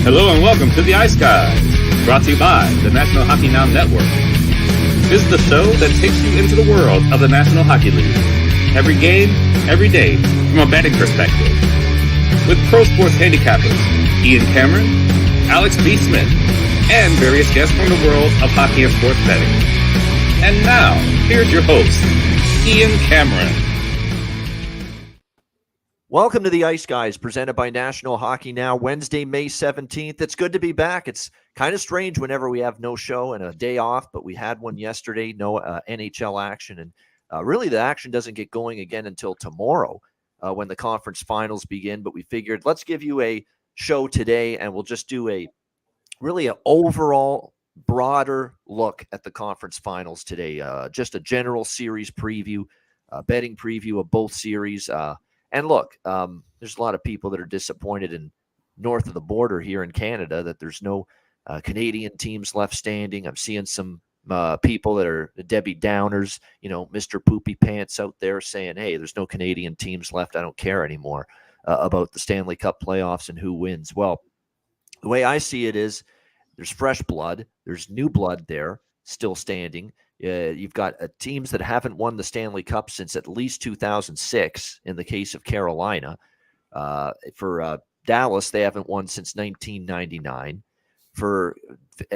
Hello and welcome to the Ice Guys, brought to you by the National Hockey Now Network. This is the show that takes you into the world of the National Hockey League. Every game, every day, from a betting perspective. With pro sports handicappers, Ian Cameron, Alex B. Smith, and various guests from the world of hockey and sports betting. And now, here's your host, Ian Cameron. Welcome to the Ice Guys, presented by National Hockey Now, Wednesday, May 17th. It's good to be back. It's kind of strange whenever we have no show and a day off, but we had one yesterday, no NHL action. And really the action doesn't get going again until tomorrow when the conference finals begin. But we figured let's give you a show today, and we'll just do an overall broader look at the conference finals today. Just a general series preview, betting preview of both series. And look, there's a lot of people that are disappointed in north of the border here in Canada that there's no Canadian teams left standing. I'm seeing some people that are Debbie Downers, Mr. Poopy Pants out there saying, hey, there's no Canadian teams left. I don't care anymore about the Stanley Cup playoffs and who wins. Well, the way I see it is there's fresh blood. There's new blood there still standing. You've got teams that haven't won the Stanley Cup since at least 2006 in the case of Carolina. For Dallas, they haven't won since 1999. For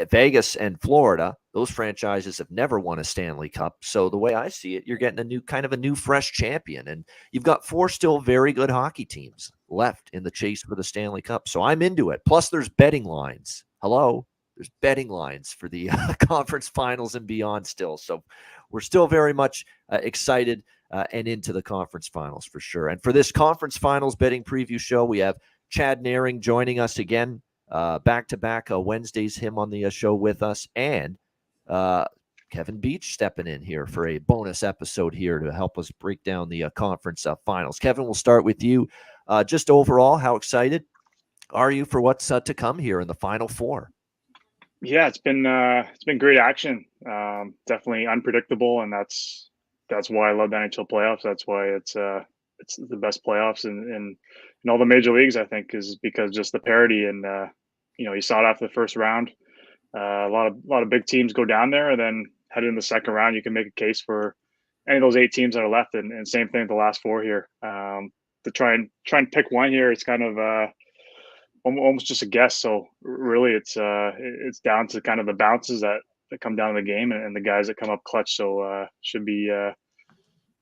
Vegas and Florida, those franchises have never won a Stanley Cup. So the way I see it, you're getting a new fresh champion. And you've got four still very good hockey teams left in the chase for the Stanley Cup. So I'm into it. Plus, there's betting lines. Hello? There's betting lines for the conference finals and beyond still. So we're still very much excited and into the conference finals for sure. And for this conference finals betting preview show, we have Chad Naring joining us again, back-to-back Wednesdays, him on the show with us, and Kevin Beach stepping in here for a bonus episode here to help us break down the conference finals. Kevin, we'll start with you. Just overall, how excited are you for what's to come here in the Final Four? Yeah, it's been great action. Definitely unpredictable, and that's why I love the NHL playoffs. That's why it's the best playoffs in all the major leagues. I think is because just the parity, and you saw it after the first round. A lot of big teams go down there, and then headed in the second round, you can make a case for any of those 8 teams that are left, and same thing with the last 4 here. To try and pick one here, it's kind of almost just a guess. So really it's down to kind of the bounces that come down in the game and the guys that come up clutch. So should be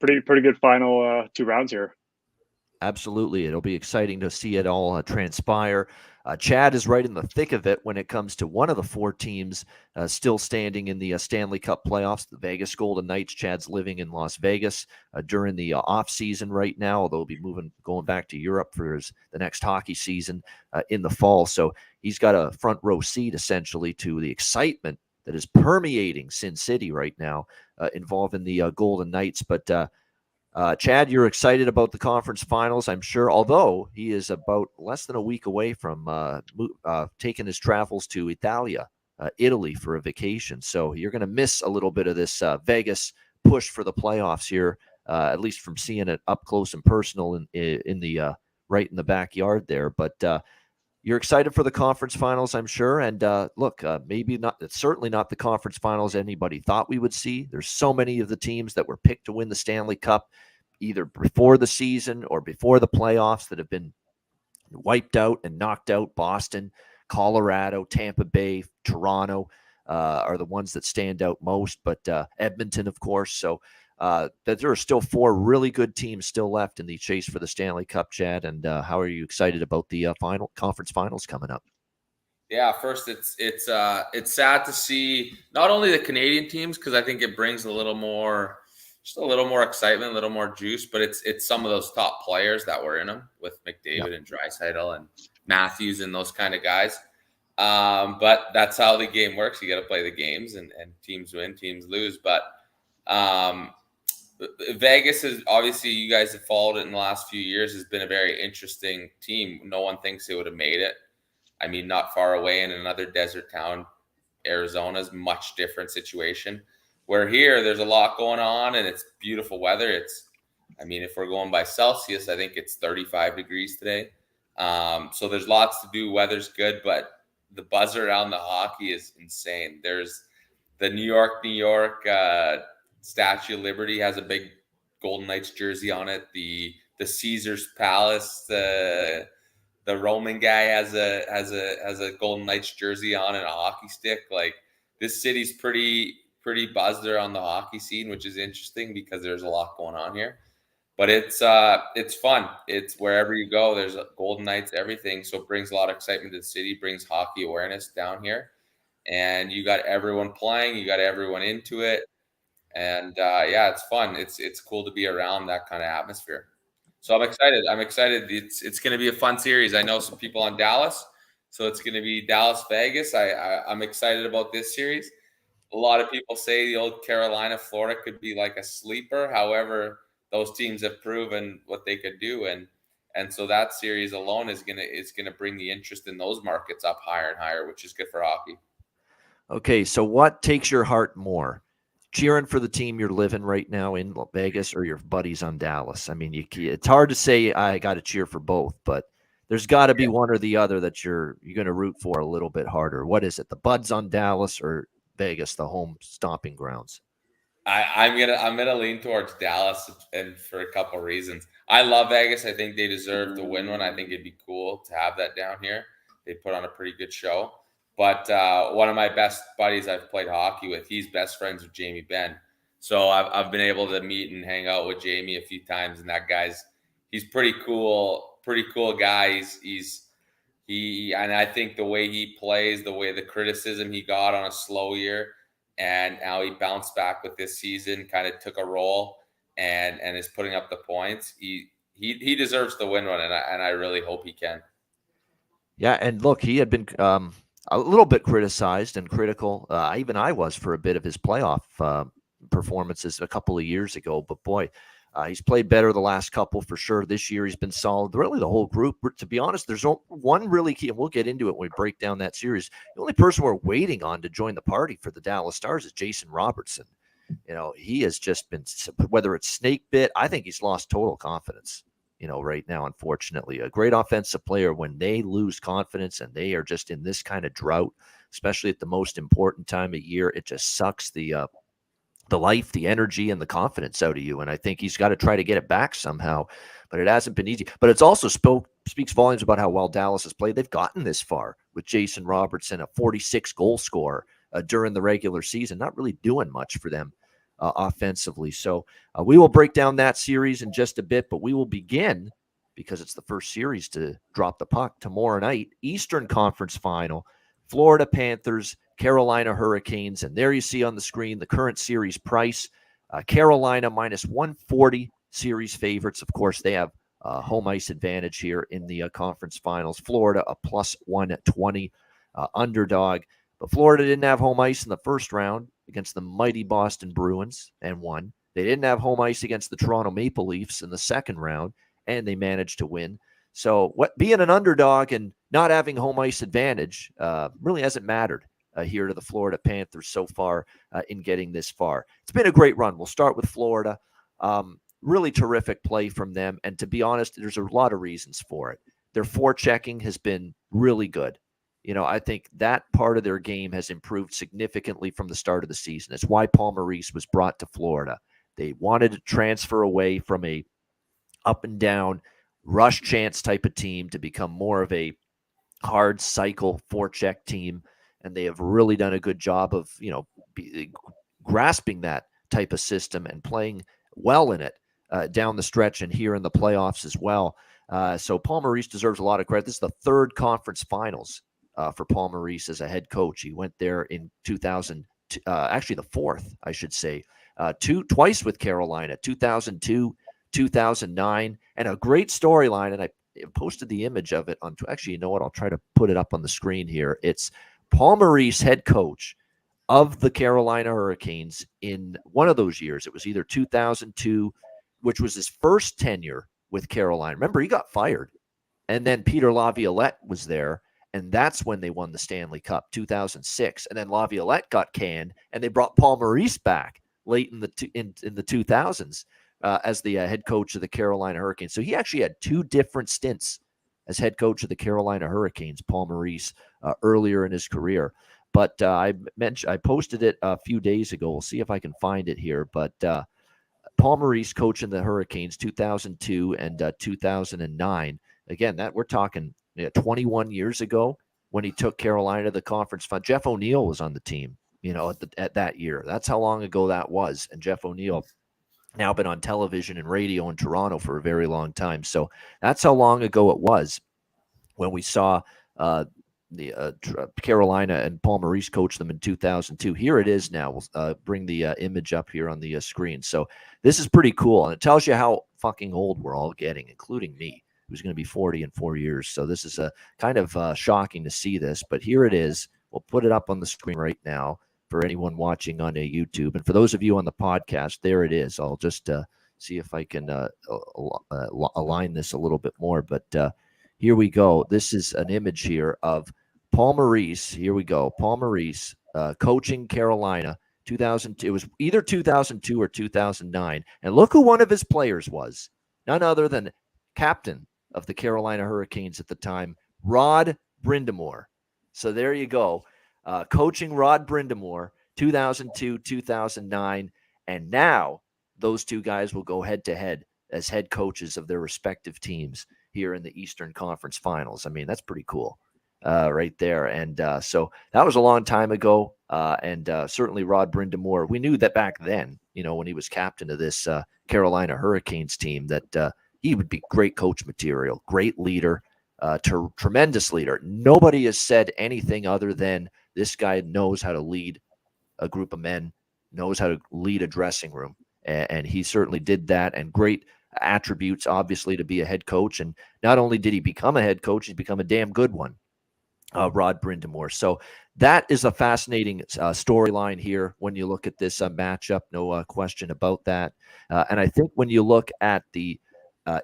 pretty good final 2 rounds here. Absolutely. It'll be exciting to see it all transpire. Chad is right in the thick of it when it comes to one of the 4 teams still standing in the Stanley Cup playoffs, the Vegas Golden Knights. Chad's living in Las Vegas during the off season right now, although he'll be going back to Europe for the next hockey season in the fall. So he's got a front row seat essentially to the excitement that is permeating Sin City right now involving the Golden Knights. But Chad, you're excited about the conference finals, I'm sure, although he is about less than a week away from taking his travels to Italy for a vacation. So you're going to miss a little bit of this Vegas push for the playoffs here, at least from seeing it up close and personal in the right in the backyard there. But you're excited for the conference finals, I'm sure. And look, maybe not. It's certainly not the conference finals anybody thought we would see. There's so many of the teams that were picked to win the Stanley Cup either before the season or before the playoffs that have been wiped out and knocked out. Boston, Colorado, Tampa Bay, Toronto are the ones that stand out most, but Edmonton, of course. So that there are still 4 really good teams still left in the chase for the Stanley Cup, Chad. And how are you excited about the conference finals coming up? Yeah, first it's sad to see not only the Canadian teams, because I think it brings a little more excitement, a little more juice, but it's some of those top players that were in them with McDavid and Draisaitl and Matthews and those kind of guys. But that's how the game works. You got to play the games, and teams win, teams lose. But Vegas is obviously, you guys have followed it in the last few years, has been a very interesting team. No one thinks they would have made it. I mean, not far away in another desert town. Arizona's much different situation. Where here, there's a lot going on, and it's beautiful weather. If we're going by Celsius, I think it's 35 degrees today. So there's lots to do. Weather's good, but the buzz around the hockey is insane. There's the New York Statue of Liberty has a big Golden Knights jersey on it. The Caesar's Palace, the Roman guy has a Golden Knights jersey on and a hockey stick. Like, this city's pretty buzzed around the hockey scene, which is interesting because there's a lot going on here. But it's fun. It's wherever you go, there's Golden Knights, everything. So it brings a lot of excitement to the city, brings hockey awareness down here. And you got everyone playing, you got everyone into it. And yeah, it's fun. It's cool to be around that kind of atmosphere. So I'm excited. It's going to be a fun series. I know some people on Dallas, so it's going to be Dallas Vegas. I'm excited about this series. A lot of people say the old Carolina Florida could be like a sleeper. However, those teams have proven what they could do, and so that series alone is gonna bring the interest in those markets up higher and higher, which is good for hockey. Okay, so what takes your heart more? Cheering for the team you're living right now in Vegas or your buddies on Dallas? I mean, it's hard to say I got to cheer for both, but there's got to be one or the other that you're going to root for a little bit harder. What is it? The Buds on Dallas or Vegas, the home stomping grounds? I'm gonna lean towards Dallas, and for a couple of reasons. I love Vegas. I think they deserve to win one. I think it'd be cool to have that down here. They put on a pretty good show. But one of my best buddies I've played hockey with, he's best friends with Jamie Benn. So I've been able to meet and hang out with Jamie a few times, and that he's pretty cool guy. And I think the way he plays, the criticism he got on a slow year, and how he bounced back with this season, kind of took a role and is putting up the points. He deserves to win one, and I really hope he can. Yeah, and look, he had been a little bit criticized and critical. Even I was for a bit of his playoff performances a couple of years ago. But boy, he's played better the last couple for sure. This year he's been solid. Really, the whole group. To be honest, there's one really key, and we'll get into it when we break down that series. The only person we're waiting on to join the party for the Dallas Stars is Jason Robertson. You know, he has just been, whether it's snake bit, I think he's lost total confidence. You know, right now, unfortunately, a great offensive player, when they lose confidence and they are just in this kind of drought, especially at the most important time of year, it just sucks the life, the energy, and the confidence out of you. And I think he's got to try to get it back somehow, but it hasn't been easy. But it's also speaks volumes about how well Dallas has played. They've gotten this far with Jason Robertson, a 46 goal scorer during the regular season, not really doing much for them offensively. So we will break down that series in just a bit, but we will begin, because it's the first series to drop the puck, tomorrow night, Eastern Conference Final, Florida Panthers, Carolina Hurricanes. And there you see on the screen the current series price. Carolina minus 140 series favorites. Of course, they have home ice advantage here in the conference finals. Florida a plus 120 underdog. But Florida didn't have home ice in the first round against the mighty Boston Bruins and won. They didn't have home ice against the Toronto Maple Leafs in the second round, and they managed to win. So being an underdog and not having home ice advantage really hasn't mattered here to the Florida Panthers so far in getting this far. It's been a great run. We'll start with Florida. Really terrific play from them. And to be honest, there's a lot of reasons for it. Their forechecking has been really good. You know, I think that part of their game has improved significantly from the start of the season. It's why Paul Maurice was brought to Florida. They wanted to transfer away from a up and down rush chance type of team to become more of a hard cycle forecheck team. And they have really done a good job of, grasping that type of system and playing well in it down the stretch and here in the playoffs as well. So Paul Maurice deserves a lot of credit. This is the third conference finals for Paul Maurice as a head coach. He went there in 2000, actually the fourth, I should say, twice with Carolina, 2002, 2009, and a great storyline. And I posted the image of it on, actually, you know what? I'll try to put it up on the screen here. It's Paul Maurice, head coach of the Carolina Hurricanes in one of those years. It was either 2002, which was his first tenure with Carolina. Remember, he got fired. And then Peter Laviolette was there. And that's when they won the Stanley Cup, 2006. And then Laviolette got canned, and they brought Paul Maurice back late in the 2000s as the head coach of the Carolina Hurricanes. So he actually had two different stints as head coach of the Carolina Hurricanes, Paul Maurice, earlier in his career. But I posted it a few days ago. We'll see if I can find it here. But Paul Maurice coaching the Hurricanes 2002 and 2009. Again, that we're talking 21 years ago when he took Carolina to the conference final. Jeff O'Neill was on the team, at that year. That's how long ago that was. And Jeff O'Neill now been on television and radio in Toronto for a very long time. So that's how long ago it was when we saw Carolina and Paul Maurice coach them in 2002. Here it is now. We'll bring the image up here on the screen. So this is pretty cool. And it tells you how fucking old we're all getting, including me, who's going to be 40 in 4 years. So this is kind of shocking to see this. But here it is. We'll put it up on the screen right now for anyone watching on YouTube. And for those of you on the podcast, there it is. I'll just see if I can align this a little bit more. But here we go. This is an image here of Paul Maurice. Here we go. Paul Maurice coaching Carolina 2002. It was either 2002 or 2009. And look who one of his players was. None other than captain of the Carolina Hurricanes at the time, Rod Brind'Amour. So there you go. Coaching Rod Brind'Amour, 2002, 2009. And now those two guys will go head-to-head as head coaches of their respective teams here in the Eastern Conference Finals. I mean, that's pretty cool right there. And so that was a long time ago. And certainly Rod Brind'Amour, we knew that back then, when he was captain of this Carolina Hurricanes team, that he would be great coach material, great leader, tremendous leader. Nobody has said anything other than this guy knows how to lead a group of men, knows how to lead a dressing room. And he certainly did that. And great attributes, obviously, to be a head coach. And not only did he become a head coach, he's become a damn good one, Rod Brind'Amour. So that is a fascinating storyline here when you look at this matchup. No question about that. And I think when you look at the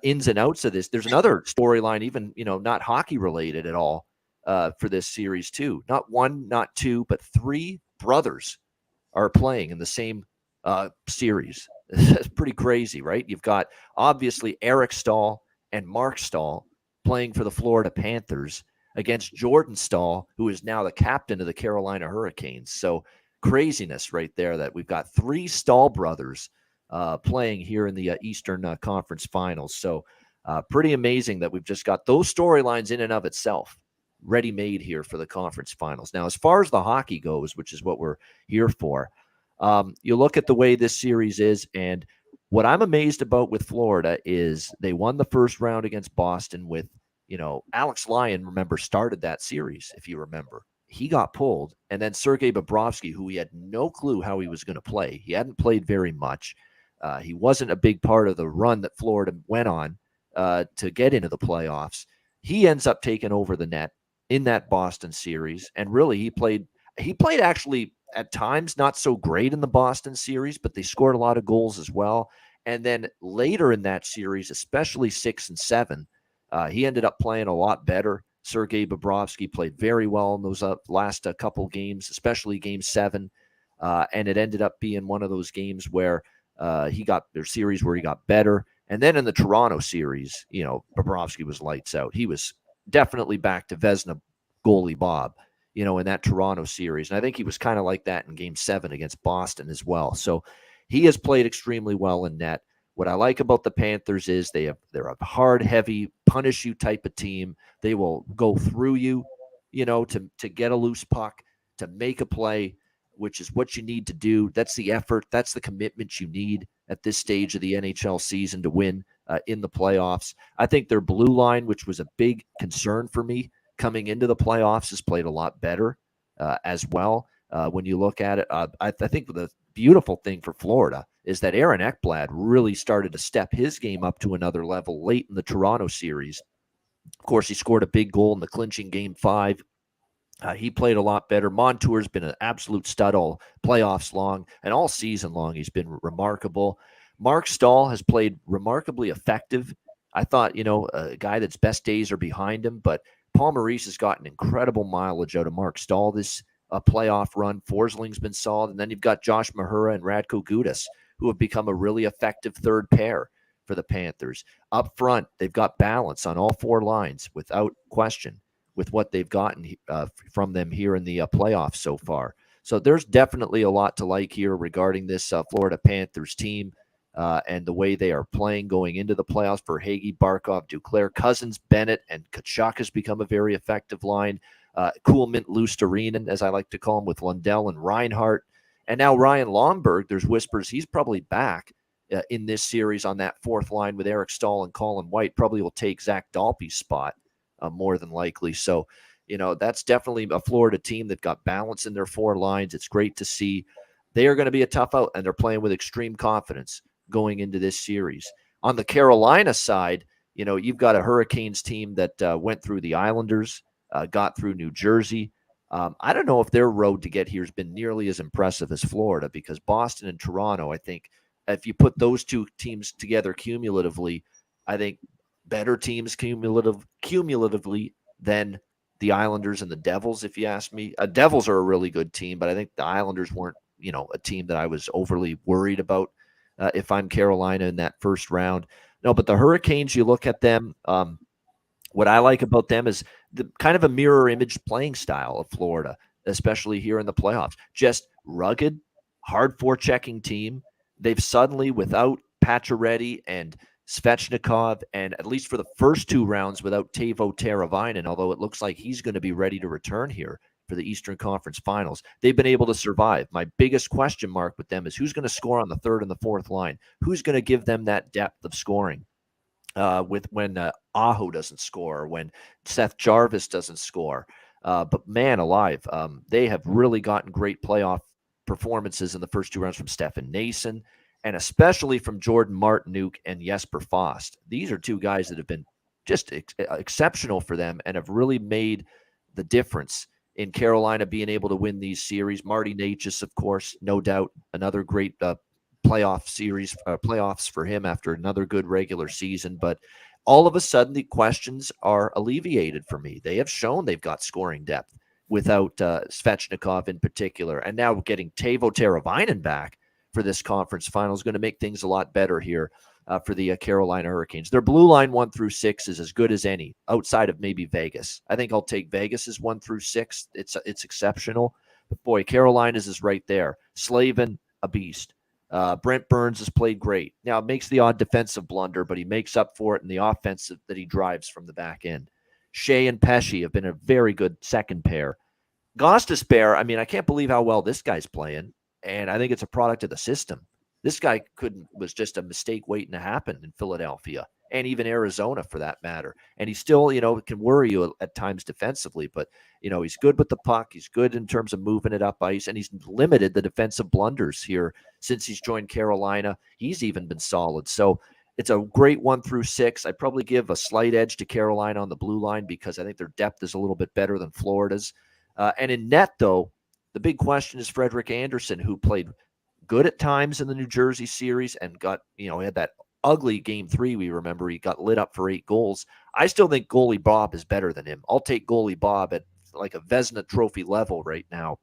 ins and outs of this, there's another storyline, even, not hockey related at all, for this series too. Not one, not two, but three brothers are playing in the same series. It's pretty crazy, right? You've got obviously Eric Staal and Mark Staal playing for the Florida Panthers against Jordan Staal, who is now the captain of the Carolina Hurricanes. So craziness right there that we've got three Staal brothers playing here in the Eastern Conference Finals. So pretty amazing that we've just got those storylines in and of itself ready-made here for the conference finals. Now, as far as the hockey goes, which is what we're here for, you look at the way this series is, and what I'm amazed about with Florida is they won the first round against Boston with, Alex Lyon, remember, started that series, if you remember. He got pulled, and then Sergei Bobrovsky, who we had no clue how he was going to play. He hadn't played very much. He wasn't a big part of the run that Florida went on to get into the playoffs. He ends up taking over the net in that Boston series, and really he played actually at times not so great in the Boston series, but they scored a lot of goals as well. And then later in that series, especially 6 and 7, he ended up playing a lot better. Sergei Bobrovsky played very well in those last couple games, especially Game 7, and it ended up being one of those games where he got better. And then in the Toronto series, Bobrovsky was lights out. He was definitely back to Vezina goalie Bob, in that Toronto series. And I think he was kind of like that in Game 7 against Boston as well. So he has played extremely well in net. What I like about the Panthers is they're a hard, heavy, punish you type of team. They will go through you, to get a loose puck, to make a play, which is what you need to do. That's the effort. That's the commitment you need at this stage of the NHL season to win in the playoffs. I think their blue line, which was a big concern for me coming into the playoffs, has played a lot better as well. When you look at it, I think the beautiful thing for Florida is that Aaron Ekblad really started to step his game up to another level late in the Toronto series. Of course, he scored a big goal in the clinching Game 5. He played a lot better. Montour's been an absolute stud all playoffs long, and all season long he's been remarkable. Mark Staal has played remarkably effective. I thought, a guy that's best days are behind him, but Paul Maurice has gotten incredible mileage out of Mark Staal this playoff run. Forsling's been solid, and then you've got Josh Mahura and Radko Gudas, who have become a really effective third pair for the Panthers. Up front, they've got balance on all four lines without question with what they've gotten from them here in the playoffs so far. So there's definitely a lot to like here regarding this Florida Panthers team and the way they are playing going into the playoffs for Hagee, Barkov, Duclair, Cousins, Bennett, and Tkachuk has become a very effective line. Kuhlman, Luostarinen, as I like to call him, with Lundell and Reinhart. And now Ryan Lomberg, there's whispers he's probably back in this series on that fourth line with Eric Stahl and Colin White. Probably will take Zach Dalpe's spot more than likely. So, that's definitely a Florida team that got balance in their four lines. It's great to see. They are going to be a tough out, and they're playing with extreme confidence going into this series. On the Carolina side, you've got a Hurricanes team that went through the Islanders, got through New Jersey. I don't know if their road to get here has been nearly as impressive as Florida, because Boston and Toronto, I think, if you put those two teams together cumulatively, I think better teams cumulatively than the Islanders and the Devils, if you ask me. Devils are a really good team, but I think the Islanders weren't, a team that I was overly worried about if I'm Carolina in that first round. No, but the Hurricanes, you look at them, what I like about them is the kind of a mirror image playing style of Florida, especially here in the playoffs. Just rugged, hard forechecking team. They've suddenly, without Pacioretty and Svechnikov, and at least for the first two rounds without Teuvo Teravainen, although it looks like he's going to be ready to return here for the Eastern Conference Finals, they've been able to survive. My biggest question mark with them is who's going to score on the third and the fourth line? Who's going to give them that depth of scoring? When Aho doesn't score, when Seth Jarvis doesn't score. But man alive, they have really gotten great playoff performances in the first two rounds from Stefan Nason, and especially from Jordan Martinook and Jesper Fast. These are two guys that have been just exceptional for them and have really made the difference in Carolina being able to win these series. Marty Necas, of course, no doubt, another great playoffs for him after another good regular season. But all of a sudden, the questions are alleviated for me. They have shown they've got scoring depth without Svechnikov in particular. And now getting Teuvo Teravainen back for this conference final is going to make things a lot better here for the Carolina Hurricanes. Their blue line 1 through 6 is as good as any outside of maybe Vegas. I think I'll take Vegas's 1 through 6. It's exceptional. But boy, Carolina's is right there. Slavin, a beast. Brent Burns has played great. Now, it makes the odd defensive blunder, but he makes up for it in the offensive that he drives from the back end. Shea and Pesce have been a very good second pair. Gostisbehere, I mean, I can't believe how well this guy's playing, and I think it's a product of the system. This guy was just a mistake waiting to happen in Philadelphia and even Arizona for that matter. And he still, can worry you at times defensively, but, he's good with the puck. He's good in terms of moving it up ice, and he's limited the defensive blunders here since he's joined Carolina. He's even been solid. So it's a great 1 through 6. I'd probably give a slight edge to Carolina on the blue line because I think their depth is a little bit better than Florida's. And in net, though, the big question is Frederik Andersen, who played good at times in the New Jersey series and got, he had that ugly game 3. We remember he got lit up for 8 goals. I still think goalie Bob is better than him. I'll take goalie Bob at like a Vezina Trophy level right now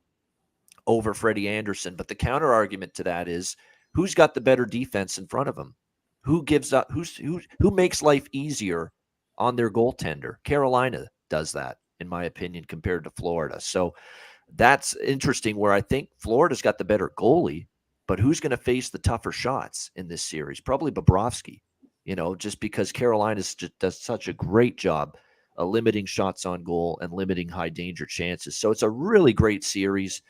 over Freddie Andersen. But the counter argument to that is who's got the better defense in front of him? Who gives up? Who makes life easier on their goaltender? Carolina does that, in my opinion, compared to Florida. So that's interesting where I think Florida's got the better goalie, but who's going to face the tougher shots in this series? Probably Bobrovsky, just because Carolina does such a great job limiting shots on goal and limiting high danger chances. So it's a really great series.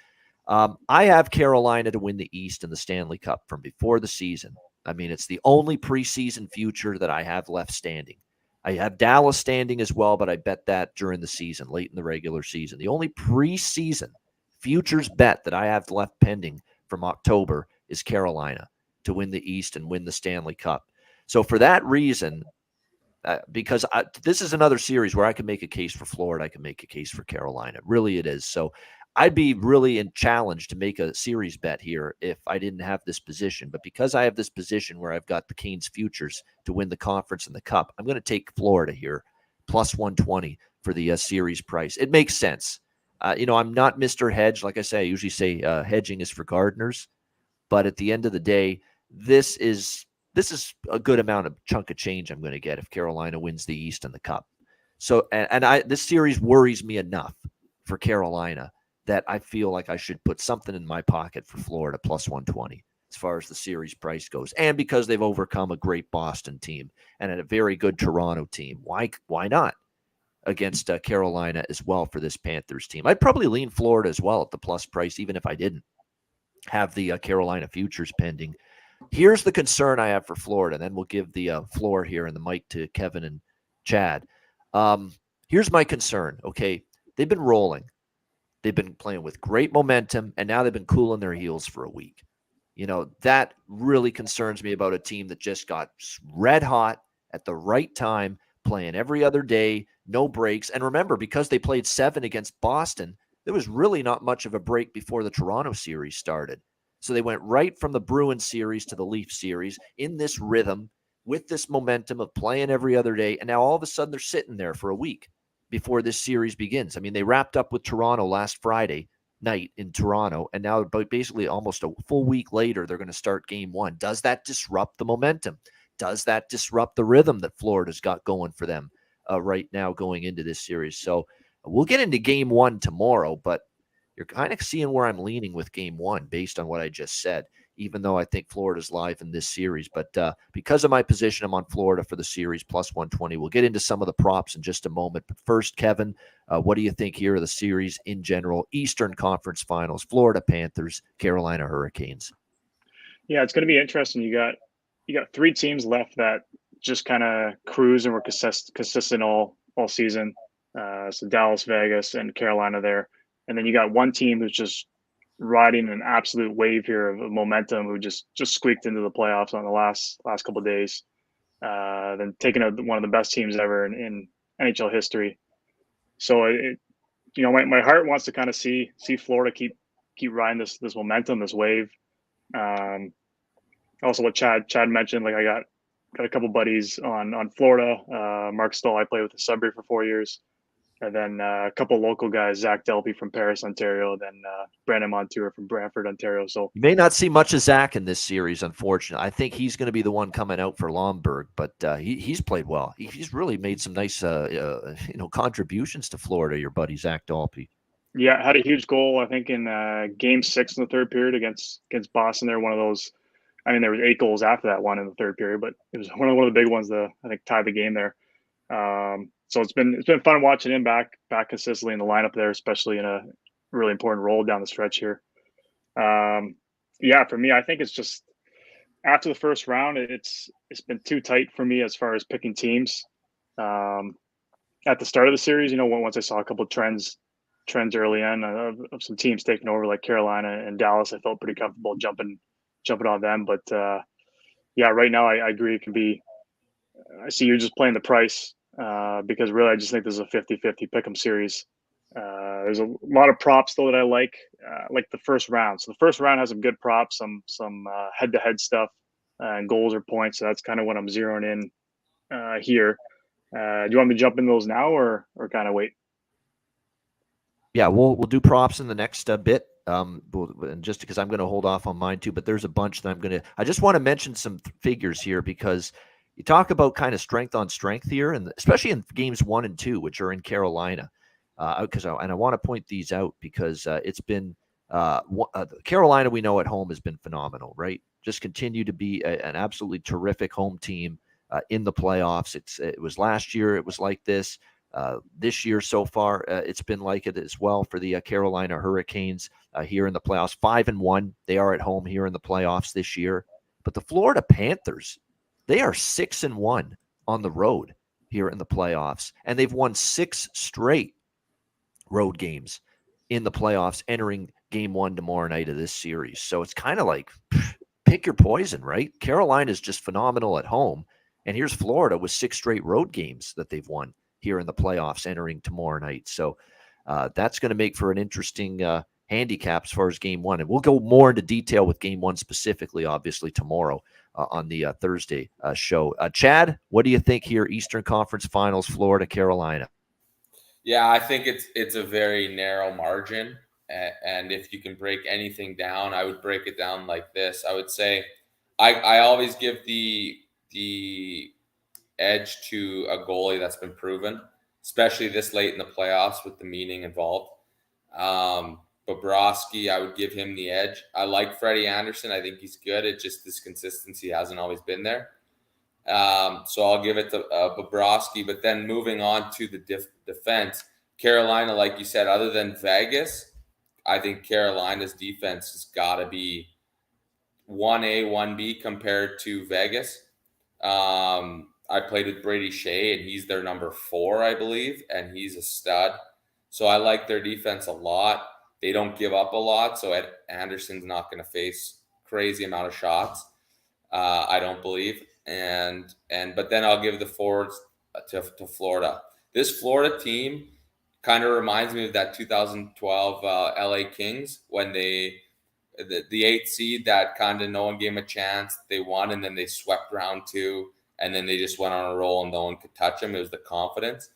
I have Carolina to win the East and the Stanley Cup from before the season. I mean, it's the only preseason future that I have left standing. I have Dallas standing as well, but I bet that during the season, late in the regular season. The only preseason futures bet that I have left pending from October is Carolina to win the East and win the Stanley Cup. So for that reason, because this is another series where I can make a case for Florida, I can make a case for Carolina. Really it is. So I'd be really challenged to make a series bet here if I didn't have this position. But because I have this position where I've got the Canes futures to win the conference and the cup, I'm going to take Florida here, plus 120 for the series price. It makes sense. I'm not Mr. Hedge. Like I say, I usually say hedging is for gardeners. But at the end of the day, this is this is a good amount of chunk of change I'm going to get if Carolina wins the East and the Cup. So, this series worries me enough for Carolina that I feel like I should put something in my pocket for Florida plus 120 as far as the series price goes. And because they've overcome a great Boston team and a very good Toronto team, why not against Carolina as well for this Panthers team? I'd probably lean Florida as well at the plus price, even if I didn't have the Carolina futures pending. Here's the concern I have for Florida. Then we'll give the floor here and the mic to Kevin and Chad. Here's my concern. Okay, they've been rolling. They've been playing with great momentum, and now they've been cooling their heels for a week. That really concerns me about a team that just got red hot at the right time, playing every other day, no breaks. And remember, because they played 7 against Boston, there was really not much of a break before the Toronto series started. So they went right from the Bruins series to the Leaf series in this rhythm with this momentum of playing every other day. And now all of a sudden they're sitting there for a week before this series begins. I mean, they wrapped up with Toronto last Friday night in Toronto, and now basically almost a full week later, they're going to start game 1. Does that disrupt the momentum? Does that disrupt the rhythm that Florida's got going for them right now going into this series? So we'll get into game 1 tomorrow, but you're kind of seeing where I'm leaning with game 1 based on what I just said, even though I think Florida's live in this series. But because of my position, I'm on Florida for the series plus 120. We'll get into some of the props in just a moment. But first, Kevin, what do you think here of the series in general? Eastern Conference Finals, Florida Panthers, Carolina Hurricanes. Yeah, it's going to be interesting. You got 3 teams left that just kind of cruise and were consistent all season. So Dallas, Vegas, and Carolina there. And then you got one team who's just riding an absolute wave here of momentum, who just squeaked into the playoffs on the last couple of days. Then taking one of the best teams ever in NHL history. So my heart wants to kind of see Florida keep riding this momentum, this wave. Also, what Chad mentioned, like I got a couple buddies on Florida. Mark Stoll, I played with the Sudbury for 4 years. And then a couple local guys, Zach Delpy from Paris, Ontario, then Brandon Montour from Brantford, Ontario. So you may not see much of Zach in this series, unfortunately. I think he's going to be the one coming out for Lomberg, but he's played well. He's really made some nice contributions to Florida, your buddy Zach Delpy. Yeah, had a huge goal, I think, in game 6 in the third period against Boston. They're one of those. I mean, there was 8 goals after that one in the third period, but it was one of the big ones that I think tied the game there. So it's been fun watching him back consistently in the lineup there, especially in a really important role down the stretch here. For me, I think it's just after the first round, it's been too tight for me as far as picking teams. At the start of the series, once I saw a couple of trends early on of some teams taking over, like Carolina and Dallas, I felt pretty comfortable jumping on them. But right now I agree it can be. I see you're just playing the price. Because really, I just think this is a 50-50 pick'em series. There's a lot of props though that I like the first round. So the first round has some good props, some head-to-head stuff, and goals or points. So that's kind of what I'm zeroing in here. Do you want me to jump in those now or kind of wait? Yeah, we'll do props in the next bit. Just because I'm going to hold off on mine too, but there's a bunch that I just want to mention some figures here because you talk about kind of strength on strength here, and especially in games 1 and 2, which are in Carolina. I want to point these out because it's been Carolina. We know at home has been phenomenal, right? Just continue to be an absolutely terrific home team in the playoffs. It was last year. It was like this. This year so far, it's been like it as well for the Carolina Hurricanes here in the playoffs. 5-1. They are at home here in the playoffs this year. But the Florida Panthers, they are 6-1 on the road here in the playoffs, and they've won 6 straight road games in the playoffs entering game 1 tomorrow night of this series. So it's kind of like pick your poison, right? Carolina's just phenomenal at home, and here's Florida with 6 straight road games that they've won here in the playoffs entering tomorrow night. So that's going to make for an interesting handicap as far as game 1. And we'll go more into detail with game 1 specifically, obviously, tomorrow on the Thursday show. Chad, what do you think here? Eastern Conference Finals, Florida, Carolina. Yeah, I think it's a very narrow margin. And if you can break anything down, I would break it down like this. I would say I always give the edge to a goalie that's been proven, especially this late in the playoffs with the meaning involved. Bobrovsky, I would give him the edge. I like Freddie Anderson. I think he's good. It's just this consistency hasn't always been there. So I'll give it to Bobrovsky. But then moving on to the defense, Carolina, like you said, other than Vegas, I think Carolina's defense has got to be 1A, 1B compared to Vegas. I played with Brady Shea, and he's their number 4, I believe, and he's a stud. So I like their defense a lot. They don't give up a lot, so Anderson's not going to face crazy amount of shots, I don't believe. But then I'll give the forwards to Florida. This Florida team kind of reminds me of that 2012 LA Kings when the 8th seed that kind of no one gave them a chance. They won, and then they swept round 2, and then they just went on a roll and no one could touch them. It was the confidence.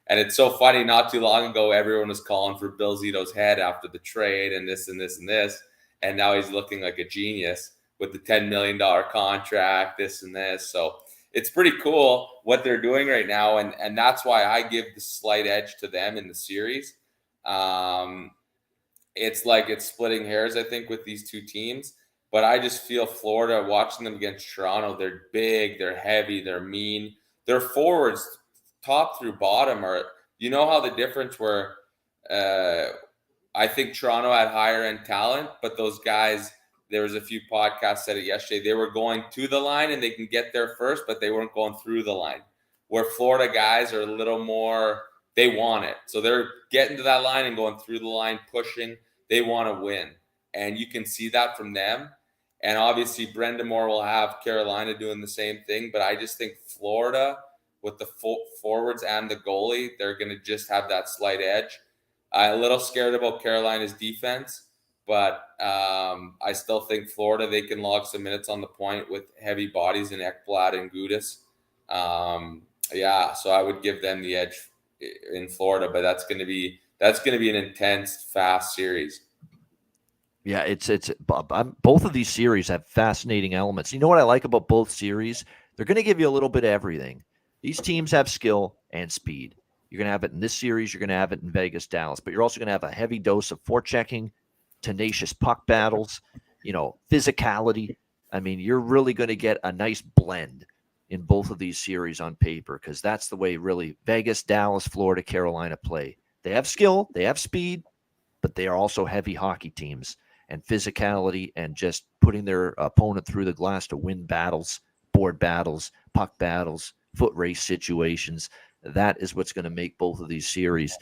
And it's so funny, not too long ago, everyone was calling for Bill Zito's head after the trade and this and this and this. And now he's looking like a genius with the $10 million contract, this and this. So it's pretty cool what they're doing right now. And that's why I give the slight edge to them in the series. It's like it's splitting hairs, I think, with these two teams. But I just feel Florida, watching them against Toronto, they're big, they're heavy, they're mean. Their forwards, top through bottom, are, you know how the difference were, I think Toronto had higher end talent, but those guys, there was a few podcasts said it yesterday, they were going to the line and they can get there first, but they weren't going through the line. Where Florida guys are a little more, they want it. So they're getting to that line and going through the line, pushing. They want to win. And you can see that from them. And obviously, Brendan Moore will have Carolina doing the same thing. But I just think Florida, with the forwards and the goalie, they're going to just have that slight edge. I'm a little scared about Carolina's defense, but I still think Florida, they can log some minutes on the point with heavy bodies in Ekblad and Gudas. So I would give them the edge in Florida, but that's going to be an intense, fast series. Yeah, it's both of these series have fascinating elements. You know what I like about both series? They're going to give you a little bit of everything. These teams have skill and speed. You're going to have it in this series. You're going to have it in Vegas, Dallas. But you're also going to have a heavy dose of forechecking, tenacious puck battles, physicality. I mean, you're really going to get a nice blend in both of these series on paper, because that's the way really Vegas, Dallas, Florida, Carolina play. They have skill, they have speed, but they are also heavy hockey teams, and physicality and just putting their opponent through the glass to win battles, board battles, puck battles, foot race situations. That is what's going to make both of these series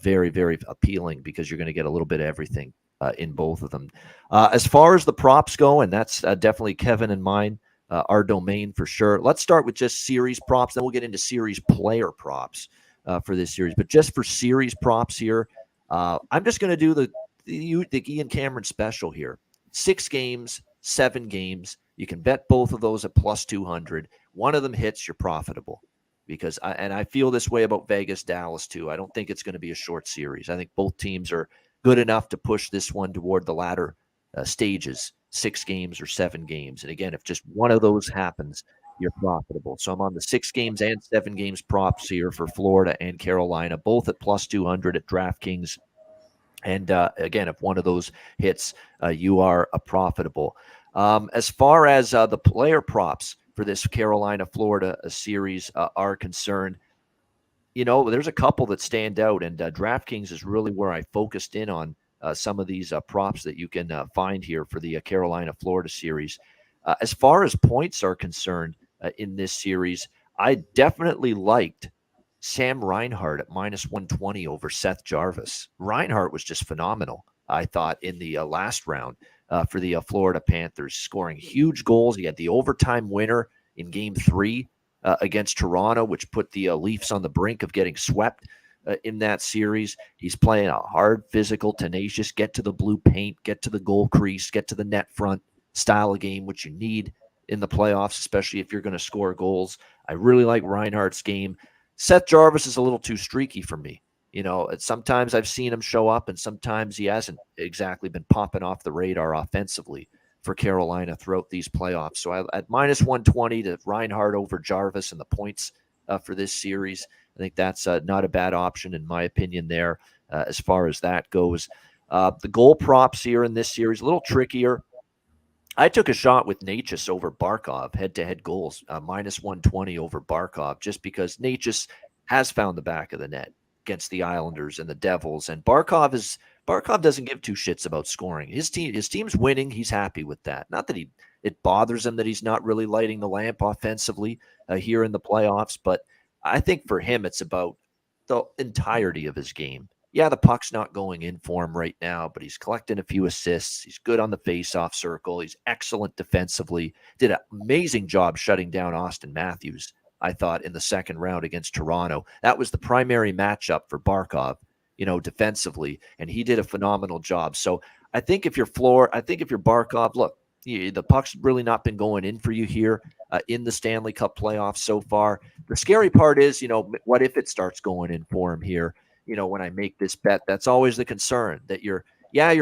very, very appealing, because you're going to get a little bit of everything in both of them. As far as the props go, and that's definitely Kevin and mine, our domain for sure. Let's start with just series props. Then we'll get into series player props for this series. But just for series props here, I'm just going to do the Ian Cameron special here. 6 games, 7 games. You can bet both of those at plus 200. One of them hits, you're profitable. Because I feel this way about Vegas, Dallas too. I don't think it's going to be a short series. I think both teams are good enough to push this one toward the latter stages, 6 games or 7 games. And again, if just one of those happens, you're profitable. So I'm on the 6 games and 7 games props here for Florida and Carolina, both at plus 200 at DraftKings. And again, if one of those hits, you are profitable. As far as the player props for this Carolina-Florida series are concerned, there's a couple that stand out, and DraftKings is really where I focused in on some of these props that you can find here for the Carolina-Florida series. As far as points are concerned in this series, I definitely liked Sam Reinhart at minus 120 over Seth Jarvis. Reinhart was just phenomenal, I thought, in the last round for the Florida Panthers, scoring huge goals. He had the overtime winner in Game 3 against Toronto, which put the Leafs on the brink of getting swept in that series. He's playing a hard, physical, tenacious, get to the blue paint, get to the goal crease, get to the net front style of game, which you need in the playoffs, especially if you're going to score goals. I really like Reinhart's game. Seth Jarvis is a little too streaky for me. Sometimes I've seen him show up, and sometimes he hasn't exactly been popping off the radar offensively for Carolina throughout these playoffs. So at minus 120 to Reinhart over Jarvis and the points for this series, I think that's not a bad option in my opinion there as far as that goes. The goal props here in this series, a little trickier. I took a shot with Natchez over Barkov, head-to-head goals, minus 120 over Barkov, just because Natchez has found the back of the net against the Islanders and the Devils, and Barkov doesn't give two shits about scoring. His team's winning. He's happy with that. Not that it bothers him that he's not really lighting the lamp offensively here in the playoffs, but I think for him it's about the entirety of his game. Yeah, the puck's not going in for him right now, but he's collecting a few assists. He's good on the face-off circle. He's excellent defensively. Did an amazing job shutting down Austin Matthews, I thought, in the second round against Toronto. That was the primary matchup for Barkov, defensively, and he did a phenomenal job. So I think if you're Barkov, look, the puck's really not been going in for you here in the Stanley Cup playoffs so far. The scary part is, what if it starts going in for him here? When I make this bet, that's always the concern, that you're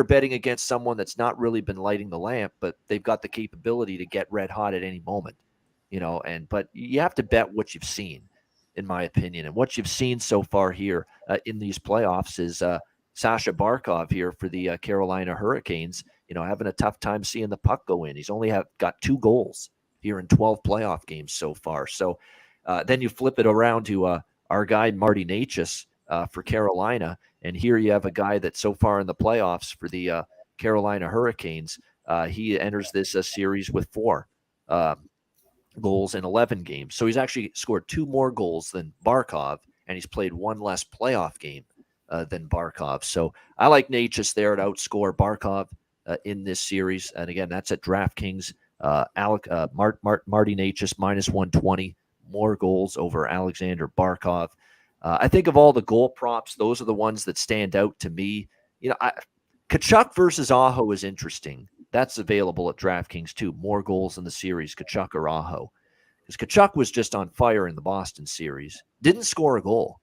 betting against someone that's not really been lighting the lamp, but they've got the capability to get red hot at any moment, but you have to bet what you've seen, in my opinion. And what you've seen so far here in these playoffs is Sasha Barkov here for the Carolina Hurricanes, having a tough time seeing the puck go in. He's only got 2 goals here in 12 playoff games so far. So then you flip it around to our guy, Marty Natchez, for Carolina. And here you have a guy that so far in the playoffs for the Carolina Hurricanes, he enters this series with 4 goals in 11 games. So he's actually scored 2 more goals than Barkov, and he's played 1 less playoff game than Barkov. So I like Natchez there to outscore Barkov in this series. And again, that's at DraftKings. Marty Natchez minus 120, more goals over Alexander Barkov. I think of all the goal props, those are the ones that stand out to me. Tkachuk versus Aho is interesting. That's available at DraftKings too. More goals in the series, Tkachuk or Aho. Because Tkachuk was just on fire in the Boston series. Didn't score a goal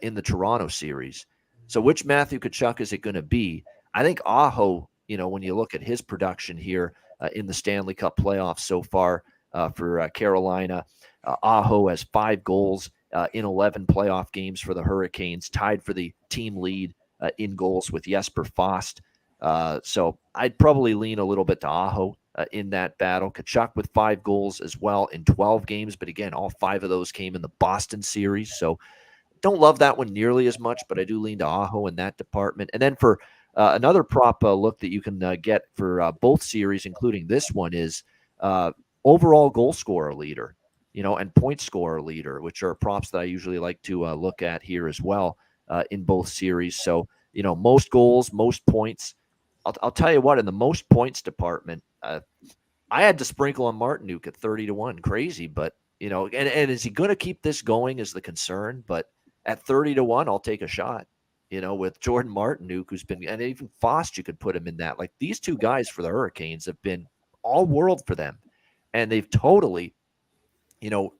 in the Toronto series. So which Matthew Tkachuk is it going to be? I think Aho, when you look at his production here in the Stanley Cup playoffs so far for Carolina, Aho has 5 goals in 11 playoff games for the Hurricanes, tied for the team lead in goals with Jesper Fast. So I'd probably lean a little bit to Aho in that battle. Tkachuk with 5 goals as well in 12 games, but again, all 5 of those came in the Boston series. So don't love that one nearly as much, but I do lean to Aho in that department. And then for another prop look that you can get for both series, including this one, is overall goal scorer leader, and point scorer leader, which are props that I usually like to look at here as well in both series. So, most goals, most points. I'll tell you what, in the most points department, I had to sprinkle on Martinook at 30-1. Crazy, but, and is he going to keep this going is the concern. But at 30-1, I'll take a shot, with Jordan Martinook, who's been, and even Fost, you could put him in that. Like, these 2 guys for the Hurricanes have been all world for them. And they've totally,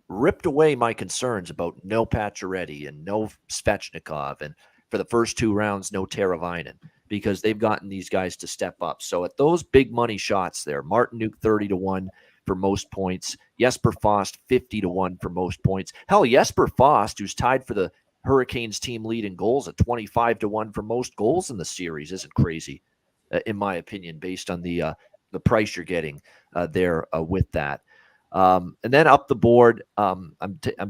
ripped away my concerns about no Pacioretty and no Svechnikov, and for the first 2 rounds, no Teravainen, because they've gotten these guys to step up. So at those big money shots there, Martinook 30-1 for most points, Jesper Fast 50-1 for most points. Hell, Jesper Fast, who's tied for the Hurricanes team lead in goals at 25-1 for most goals in the series, isn't crazy, in my opinion, based on the price you're getting there with that. And then up the board, I'm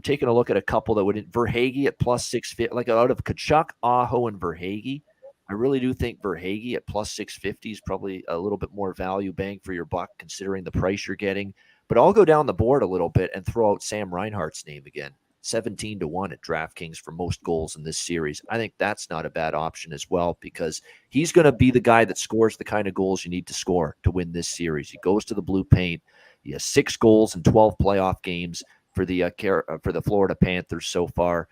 taking a look at a couple that would Verhaeghe at plus 650, like out of Tkachuk, Aho, and Verhaeghe. I really do think Verhaeghe at plus 650 is probably a little bit more value bang for your buck considering the price you're getting. But I'll go down the board a little bit and throw out Sam Reinhart's name again. 17-1 at DraftKings for most goals in this series. I think that's not a bad option as well, because he's going to be the guy that scores the kind of goals you need to score to win this series. He goes to the blue paint. He has 6 goals in 12 playoff games for the Florida Panthers so far.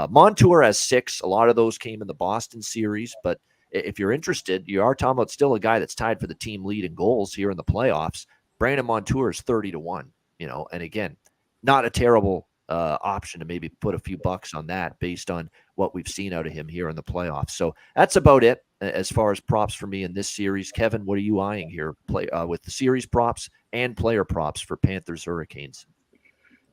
Montour has 6. A lot of those came in the Boston series, but if you're interested, you are talking about still a guy that's tied for the team lead in goals here in the playoffs. Brandon Montour is 30-1, and again, not a terrible option to maybe put a few bucks on that based on what we've seen out of him here in the playoffs. So that's about it as far as props for me in this series. Kevin, what are you eyeing here? Play with the series props and player props for Panthers Hurricanes.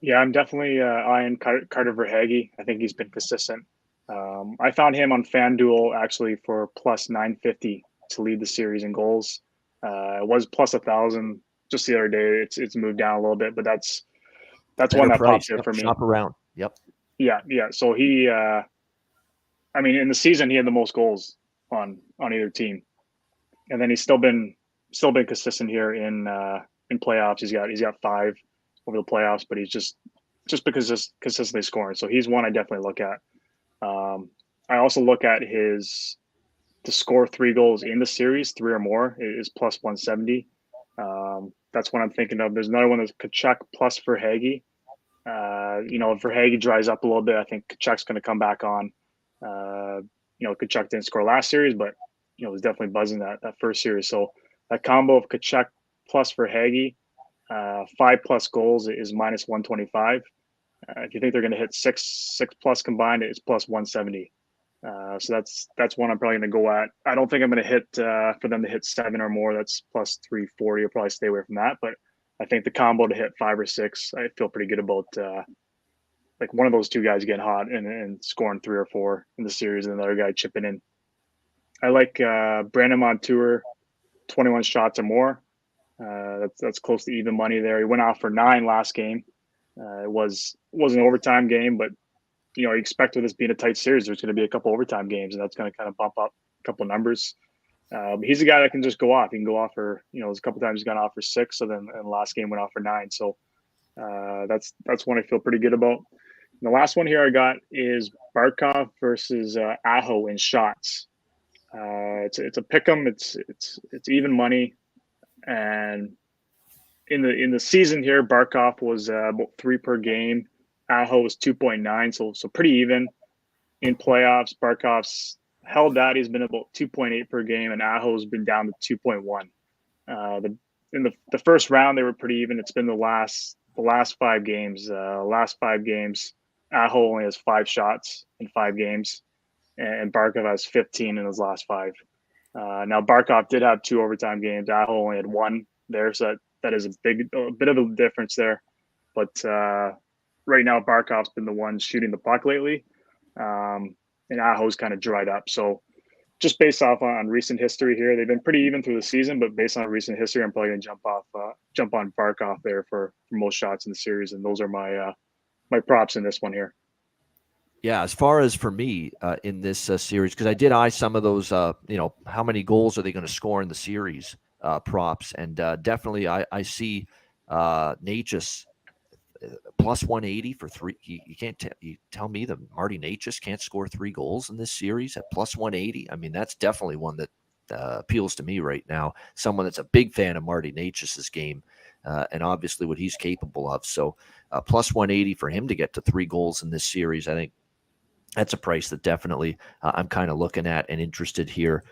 Yeah, I'm definitely eyeing Carter Verhaeghe. I think he's been consistent. I found him on FanDuel actually for plus 950 to lead the series in goals. It was plus 1,000 just the other day. It's moved down a little bit, but that's Better one that price. pops there for me. Shop around. Yep. Yeah. So he, I mean, in the season he had the most goals on either team, and then he's still been consistent here in playoffs. He's got 5 over the playoffs, but he's just because he's consistently scoring. So he's one I definitely look at. I also look at to score 3 goals in the series, 3 or more, is plus 170. That's what I'm thinking of. There's another one that's Kachuk plus Verhaeghe. If Verhaeghe dries up a little bit, I think Kachuk's going to come back on. Kachuk didn't score last series, but was definitely buzzing that first series. So that combo of Kachuk plus Verhaeghe, 5+ goals is minus 125. If you think they're going to hit 6 plus combined, it's plus 170. So that's one I'm probably going to go at. I don't think I'm going to hit for them to hit 7 or more. That's plus 340. I'll probably stay away from that. But I think the combo to hit 5 or 6, I feel pretty good about. Like one of those 2 guys getting hot and scoring 3 or 4 in the series, and another guy chipping in. I like Brandon Montour, 21 shots or more. That's close to even money there. He went off for 9 last game. It was an overtime game, but you expect with this being a tight series, there's going to be a couple overtime games, and that's going to kind of bump up a couple numbers. He's a guy that can just go off. He can go off for there's a couple times he's gone off for 6, so then and last game went off for 9. So that's one I feel pretty good about. And the last one here I got is Barkov versus Aho in shots. It's a pick 'em. It's even money, and in the season here, Barkov was about 3 per game. Aho was 2.9, so pretty even. In playoffs, Barkov's held that. He's been about 2.8 per game, and Aho's been down to 2.1. In the first round, they were pretty even. It's been the last 5 games. Last 5 games, Aho only has 5 shots in 5 games, and Barkov has 15 in his last 5. Now Barkov did have 2 overtime games. Aho only had 1 there, so that is a bit of a difference there. But right now, Barkov's been the one shooting the puck lately, and Aho's kind of dried up. So just based off on recent history here, they've been pretty even through the season. But based on recent history, I'm probably going to jump on Barkov there for most shots in the series, and those are my props in this one here. Yeah, as far as for me in this series, because I did eye some of those, how many goals are they going to score in the series props, and definitely I see Necas plus 180 for 3. You can't tell me that Marty Necas can't score 3 goals in this series at plus 180. I mean, that's definitely one that appeals to me right now. Someone that's a big fan of Marty Necas's game and obviously what he's capable of. So plus 180 for him to get to 3 goals in this series, I think that's a price that definitely I'm kind of looking at and interested here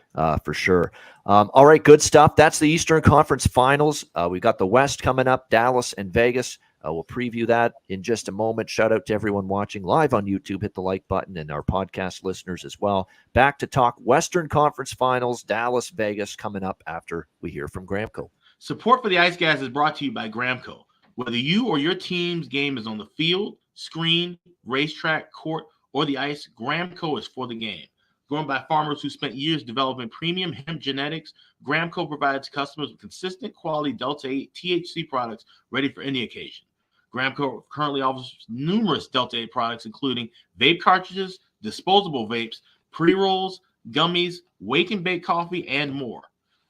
for sure. All right, good stuff. That's the Eastern Conference Finals. We got the West coming up, Dallas and Vegas. We'll preview that in just a moment. Shout out to everyone watching live on YouTube. Hit the like button, and our podcast listeners as well. Back to talk Western Conference Finals, Dallas, Vegas, coming up after we hear from Gramco. Support for the Ice Guys is brought to you by Gramco. Whether you or your team's game is on the field, screen, racetrack, court, or the ice, Gramco is for the game. Grown by farmers who spent years developing premium hemp genetics, Gramco provides customers with consistent quality Delta 8 THC products ready for any occasion. Gramco currently offers numerous Delta 8 products, including vape cartridges, disposable vapes, pre-rolls, gummies, wake and bake coffee, and more.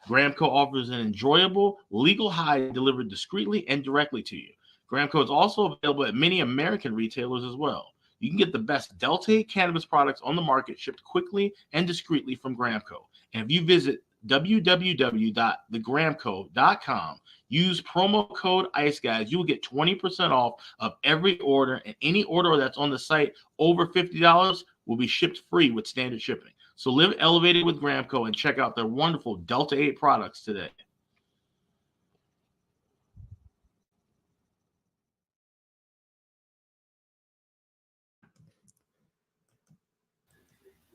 Gramco offers an enjoyable, legal high delivered discreetly and directly to you. Gramco is also available at many American retailers as well. You can get the best Delta 8 cannabis products on the market shipped quickly and discreetly from Gramco. And if you visit www.thegramco.com, use promo code IceGuys, you will get 20% off of every order, and any order that's on the site over $50 will be shipped free with standard shipping. So live elevated with Gramco and check out their wonderful Delta 8 products today.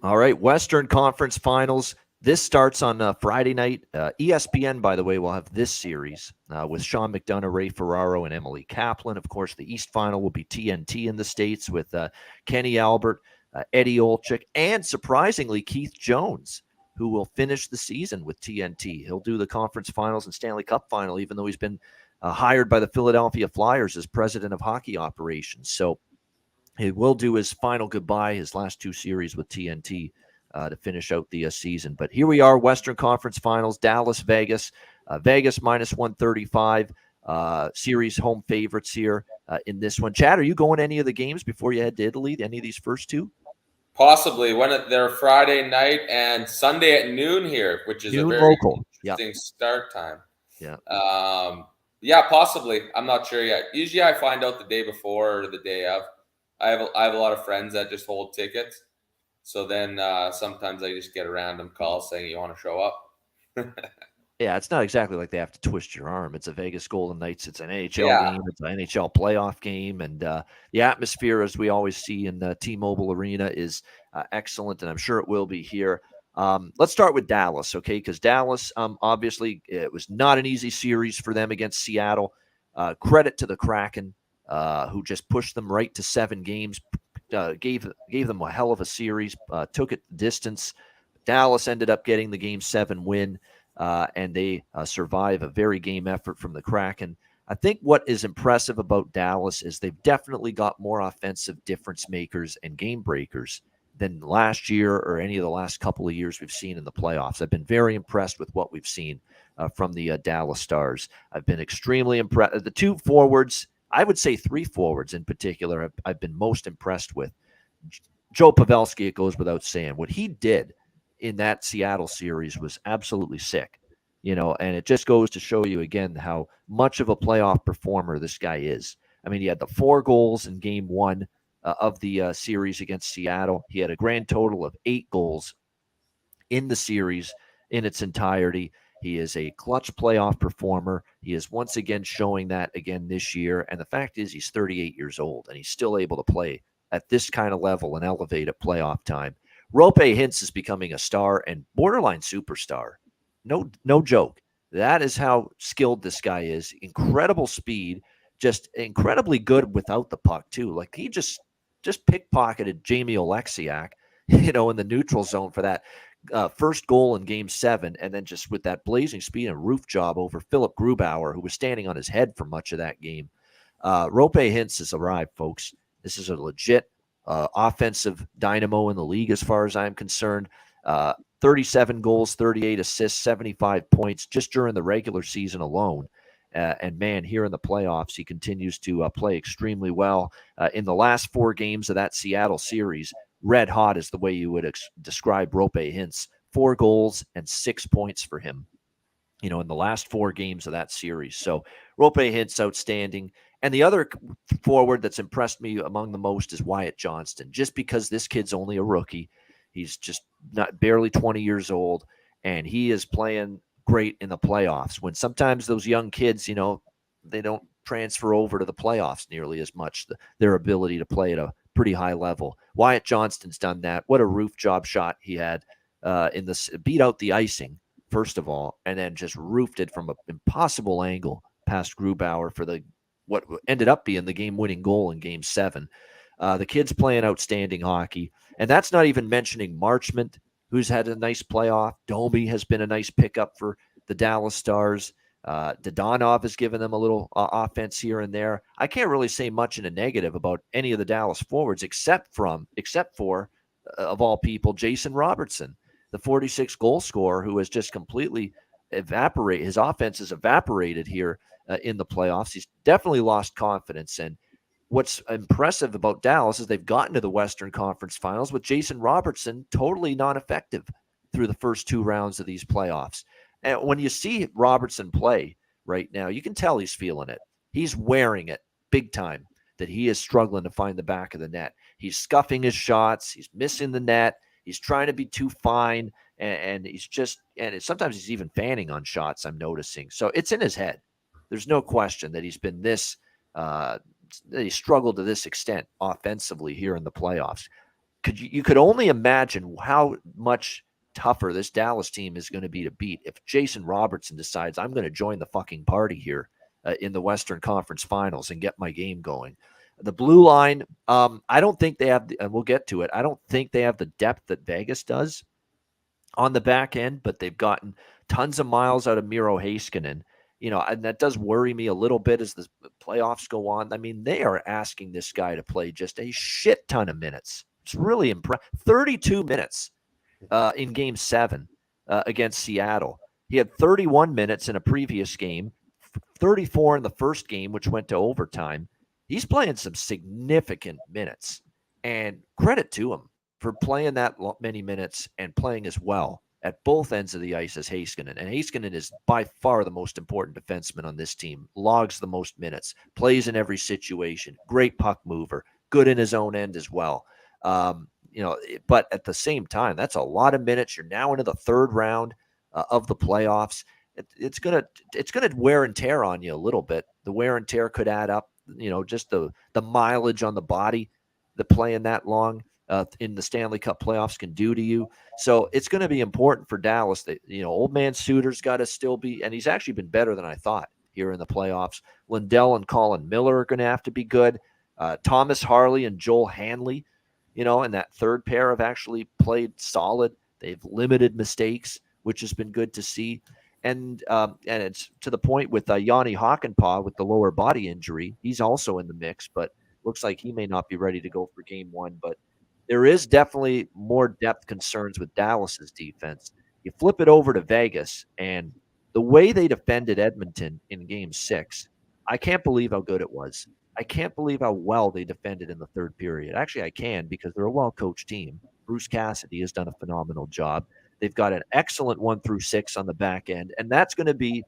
All right, Western Conference Finals, This starts on Friday night. ESPN, by the way, will have this series with Sean McDonough, Ray Ferraro, and Emily Kaplan. Of course, the East Final will be TNT in the States with Kenny Albert, Eddie Olczyk, and surprisingly, Keith Jones, who will finish the season with TNT. He'll do the conference finals and Stanley Cup final, even though he's been hired by the Philadelphia Flyers as president of hockey operations. So he will do his final goodbye, his last 2 series with TNT. To finish out the season. But here we are, Western Conference Finals, Dallas, Vegas. Vegas minus 135. Series home favorites here in this one. Chad, are you going to any of the games before you head to Italy, any of these first 2? Possibly. They're Friday night and Sunday at noon here, which is noon a very local. interesting start time. Yeah. Yeah, possibly. I'm not sure yet. Usually I find out the day before or the day of. I have a lot of friends that just hold tickets. So then sometimes I just get a random call saying you want to show up. Yeah, it's not exactly like they have to twist your arm. It's a Vegas Golden Knights. It's an NHL game. It's an NHL playoff game. And the atmosphere, as we always see in the T-Mobile Arena, is excellent, and I'm sure it will be here. Let's start with Dallas, okay? Because Dallas, obviously, it was not an easy series for them against Seattle. Credit to the Kraken, who just pushed them right to 7 games. Gave them a hell of a series, took it distance. Dallas ended up getting the Game 7 win, and they survive a very game effort from the Kraken. I think what is impressive about Dallas is they've definitely got more offensive difference makers and game breakers than last year or any of the last couple of years we've seen in the playoffs. I've been very impressed with what we've seen from the Dallas Stars. I've been extremely impressed. The 2 forwards, I would say 3 forwards in particular, I've been most impressed with. Joe Pavelski, it goes without saying. What he did in that Seattle series was absolutely sick, and it just goes to show you again how much of a playoff performer this guy is. I mean, he had the 4 goals in Game 1 of the series against Seattle. He had a grand total of 8 goals in the series in its entirety. He is a clutch playoff performer. He is once again showing that again this year. And the fact is he's 38 years old and he's still able to play at this kind of level and elevate at playoff time. Roope Hintz is becoming a star and borderline superstar. No joke. That is how skilled this guy is. Incredible speed, just incredibly good without the puck too. Like he just pickpocketed Jamie Oleksiak, in the neutral zone for that first goal in Game 7, and then just with that blazing speed and roof job over Philip Grubauer, who was standing on his head for much of that game. Roope Hintz has arrived, folks. This is a legit offensive dynamo in the league as far as I'm concerned. 37 goals, 38 assists, 75 points just during the regular season alone. And man, here in the playoffs, he continues to play extremely well. In the last 4 games of that Seattle series, red hot is the way you would describe Roope Hintz. 4 goals and 6 points for him, in the last 4 games of that series. So Roope Hintz, outstanding. And the other forward that's impressed me among the most is Wyatt Johnston, just because this kid's only a rookie. He's just barely 20 years old, and he is playing great in the playoffs. When sometimes those young kids, they don't transfer over to the playoffs nearly as much, their ability to play at a pretty high level. Wyatt Johnston's done that. What a roof job shot he had in this, beat out the icing, first of all, and then just roofed it from an impossible angle past Grubauer for what ended up being the game-winning goal in Game 7. The kid's playing outstanding hockey, and that's not even mentioning Marchment, who's had a nice playoff. Domi has been a nice pickup for the Dallas Stars. Dodonov has given them a little offense here and there. I can't really say much in a negative about any of the Dallas forwards, except for, of all people, Jason Robertson, the 46 goal scorer, who has just completely evaporated. His offense has evaporated here in the playoffs. He's definitely lost confidence. And what's impressive about Dallas is they've gotten to the Western Conference Finals with Jason Robertson totally non-effective through the first 2 rounds of these playoffs. And when you see Robertson play right now, you can tell he's feeling it. He's wearing it big time, that he is struggling to find the back of the net. He's scuffing his shots. He's missing the net. He's trying to be too fine. And sometimes he's even fanning on shots, I'm noticing. So it's in his head. There's no question that he's been that he struggled to this extent offensively here in the playoffs. You could only imagine how much tougher this Dallas team is going to be to beat if Jason Robertson decides I'm going to join the fucking party here in the Western Conference Finals and get my game going. The blue line, I don't think they have, and we'll get to it, I don't think they have the depth that Vegas does on the back end, but they've gotten tons of miles out of Miro Heiskanen. And that does worry me a little bit as the playoffs go on. I mean, they are asking this guy to play just a shit ton of minutes. It's really impressive. 32 minutes in Game 7 against Seattle. He had 31 minutes in a previous game, 34 in the first game, which went to overtime. He's playing some significant minutes, and credit to him for playing that many minutes and playing as well at both ends of the ice as Heiskanen. And Heiskanen is by far the most important defenseman on this team, logs the most minutes, plays in every situation, great puck mover, good in his own end as well. But at the same time, that's a lot of minutes. You're now into the third round of the playoffs. It's gonna wear and tear on you a little bit. The wear and tear could add up. Just the mileage on the body, the playing that long in the Stanley Cup playoffs can do to you. So it's going to be important for Dallas that, old man Suter's got to still be, and he's actually been better than I thought here in the playoffs. Lindell and Colin Miller are going to have to be good. Thomas Harley and Joel Hanley, and that third pair have actually played solid. They've limited mistakes, which has been good to see. And it's to the point with Yanni Hakanpää with the lower body injury. He's also in the mix, but looks like he may not be ready to go for Game 1. But there is definitely more depth concerns with Dallas's defense. You flip it over to Vegas, and the way they defended Edmonton in Game 6, I can't believe how good it was. I can't believe how well they defended in the third period. Actually, I can, because they're a well-coached team. Bruce Cassidy has done a phenomenal job. They've got an excellent 1-6 on the back end, and that's going to be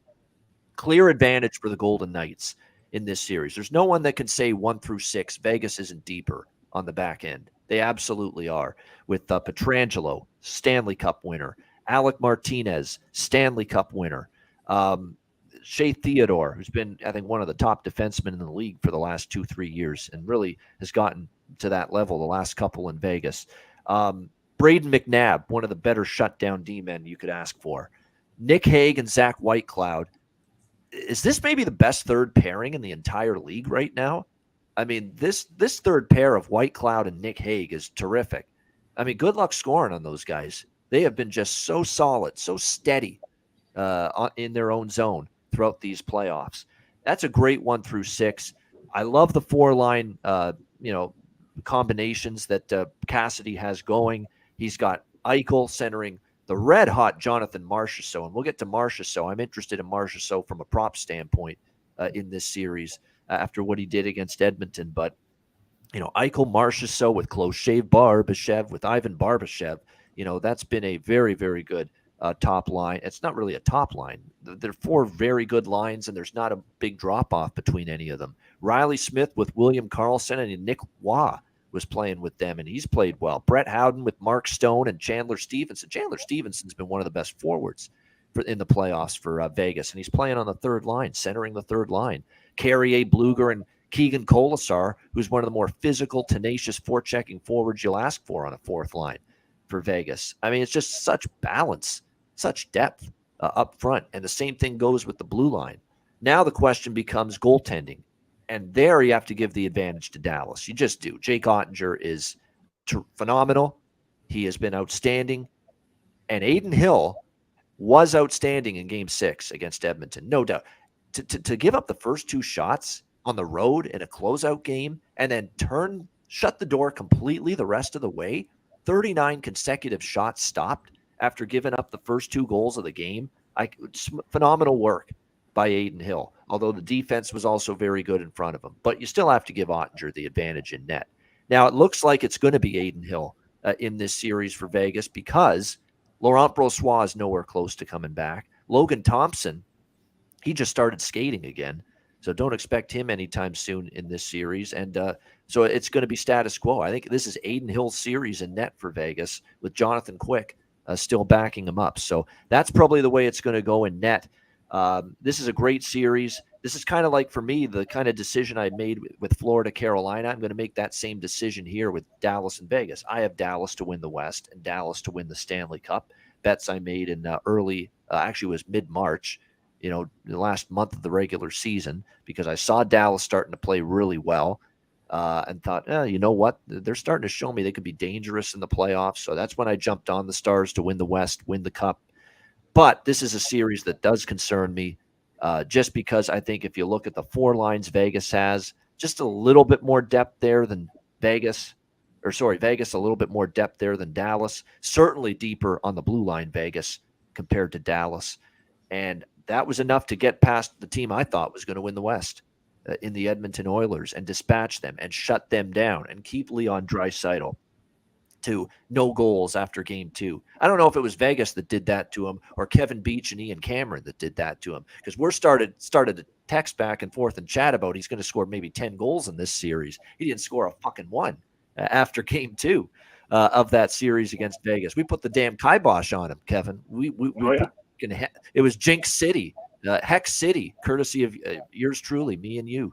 clear advantage for the Golden Knights in this series. There's no one that can say 1-6 Vegas isn't deeper on the back end. They absolutely are. With Pietrangelo, Stanley Cup winner, Alec Martinez, Stanley Cup winner, Shea Theodore, who's been, I think, one of the top defensemen in the league for the last 2-3 years and really has gotten to that level the last couple in Vegas. Braden McNabb, one of the better shutdown D-men you could ask for. Nick Hague and Zach Whitecloud. Is this maybe the best third pairing in the entire league right now? I mean, this third pair of Whitecloud and Nick Hague is terrific. I mean, good luck scoring on those guys. They have been just so solid, so steady in their own zone throughout these playoffs. That's a great 1-6. I love the four-line, combinations that Cassidy has going. He's got Eichel centering the red-hot Jonathan Marchessault, and we'll get to Marchessault. I'm interested in Marchessault from a prop standpoint in this series after what he did against Edmonton. But, Eichel, Marchessault with Cloche Barbashev, with Ivan Barbashev, that's been a very, very good top line. It's not really a top line. There are four very good lines, and there's not a big drop-off between any of them. Riley Smith with William Karlsson, and Nick Waugh was playing with them, and he's played well. Brett Howden with Mark Stone and Chandler Stevenson. Chandler Stevenson's been one of the best forwards in the playoffs for Vegas, and he's playing on the third line, centering the third line. Carrier Bluger and Keegan Colasar, who's one of the more physical, tenacious, forechecking forwards you'll ask for on a fourth line for Vegas. I mean, it's just such balance, such depth up front, and the same thing goes with the blue line. Now the question becomes goaltending. And there you have to give the advantage to Dallas. You just do. Jake Ottinger is phenomenal. He has been outstanding. And Aiden Hill was outstanding in Game 6 against Edmonton, no doubt. To give up the first two shots on the road in a closeout game and then shut the door completely the rest of the way, 39 consecutive shots stopped after giving up the first two goals of the game. Phenomenal work by Aiden Hill, although the defense was also very good in front of him. But you still have to give Ottinger the advantage in net. Now, it looks like it's going to be Aiden Hill in this series for Vegas because Laurent Brossoit is nowhere close to coming back. Logan Thompson, he just started skating again, so don't expect him anytime soon in this series. And so it's going to be status quo. I think this is Aiden Hill's series in net for Vegas with Jonathan Quick still backing him up. So that's probably the way it's going to go in net. This is a great series. This is kind of like, for me, the kind of decision I made with Florida, Carolina. I'm going to make that same decision here with Dallas and Vegas. I have Dallas to win the West and Dallas to win the Stanley Cup. bets I made in actually it was mid-March, the last month of the regular season, because I saw Dallas starting to play really well. And thought, you know what? They're starting to show me they could be dangerous in the playoffs. So that's when I jumped on the Stars to win the West, win the Cup. But this is a series that does concern me, just because I think if you look at the four lines Vegas has, just a little bit more depth there than Vegas a little bit more depth there than Dallas. Certainly deeper on the blue line, Vegas, compared to Dallas. And that was enough to get past the team I thought was going to win the West, in the Edmonton Oilers, and dispatch them and shut them down and keep Leon Draisaitl to no goals after game 2. I don't know if it was Vegas that did that to him or Kevin Beach and Ian Cameron that did that to him, because we're started to text back and forth and chat about he's going to score maybe 10 goals in this series. He didn't score a fucking one after game 2 of that series against Vegas. We put the damn kibosh on him, Kevin. It was Jinx City. Hex City, courtesy of yours truly, me and you.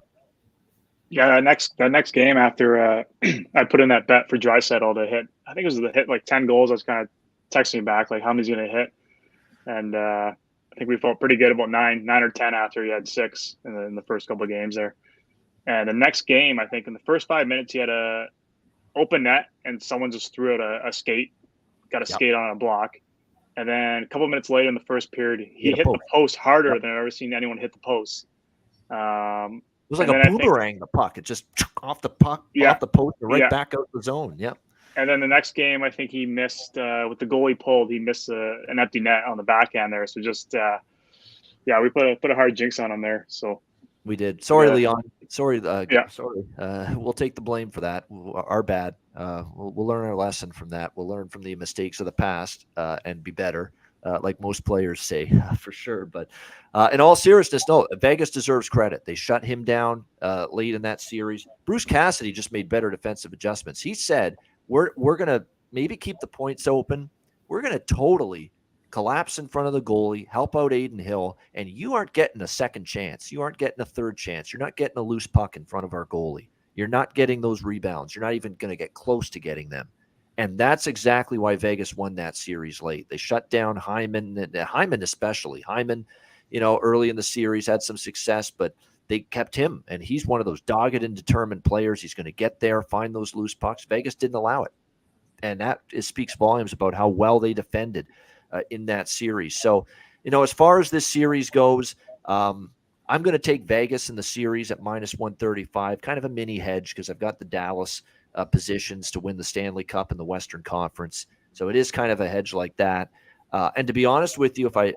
Yeah, that next game after I put in that bet for Draisaitl to hit, I think it was to hit like 10 goals. I was kind of texting back like how many's going to hit, and I think we felt pretty good about 9 or 10 after he had 6 in the first couple of games there. And the next game, I think in the first 5 minutes, he had a open net and someone just threw out a skate, got a skate on a block. And then a couple of minutes later in the first period, he hit the post harder than I've ever seen anyone hit the post. It was like a boomerang, the puck. It just off the puck, off the post, and right back out the zone. Yep. And then the next game, I think he missed, with the goalie pulled, he missed an empty net on the backhand there. So just, we put a hard jinx on him there. So we did. Sorry, Leon. Sorry. Sorry. We'll take the blame for that. Our bad. We'll learn our lesson from that. We'll learn from the mistakes of the past and be better, like most players say, for sure. But in all seriousness, no, Vegas deserves credit. They shut him down late in that series. Bruce Cassidy just made better defensive adjustments. He said, we're going to maybe keep the points open. We're going to totally collapse in front of the goalie, help out Aiden Hill, and you aren't getting a second chance. You aren't getting a third chance. You're not getting a loose puck in front of our goalie. You're not getting those rebounds. You're not even going to get close to getting them. And that's exactly why Vegas won that series late. They shut down Hyman especially. Hyman, early in the series had some success, but they kept him, and he's one of those dogged and determined players. He's going to get there, find those loose pucks. Vegas didn't allow it. And that speaks volumes about how well they defended in that series. So, as far as this series goes, I'm going to take Vegas in the series at -135, kind of a mini hedge because I've got the Dallas positions to win the Stanley Cup in the Western Conference. So it is kind of a hedge like that. And to be honest with you, if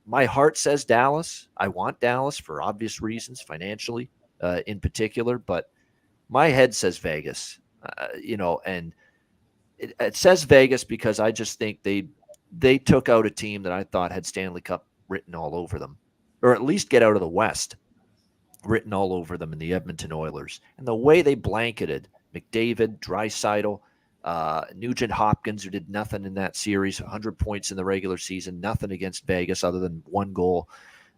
my heart says Dallas, I want Dallas for obvious reasons, financially in particular, but my head says Vegas, and it says Vegas because I just think they took out a team that I thought had Stanley Cup written all over them, or at least get out of the West written all over them in the Edmonton Oilers. And the way they blanketed McDavid, Draisaitl, Nugent Hopkins, who did nothing in that series, 100 points in the regular season, nothing against Vegas other than 1 goal.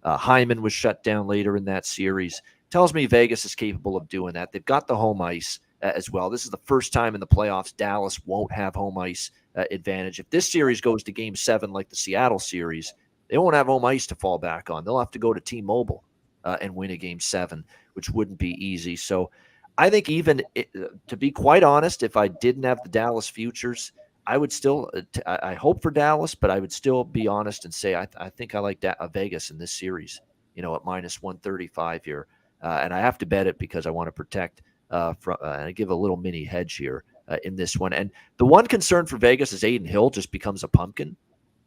Hyman was shut down later in that series. Tells me Vegas is capable of doing that. They've got the home ice as well. This is the first time in the playoffs Dallas won't have home ice advantage. If this series goes to Game 7 like the Seattle series, they won't have home ice to fall back on. They'll have to go to T-Mobile and win a Game 7, which wouldn't be easy. So I think to be quite honest, if I didn't have the Dallas futures, I would still I hope for Dallas, but I would still be honest and say I think I like Vegas in this series, at -135 here. And I have to bet it because I want to protect and I give a little mini hedge here in this one. And the one concern for Vegas is Aiden Hill just becomes a pumpkin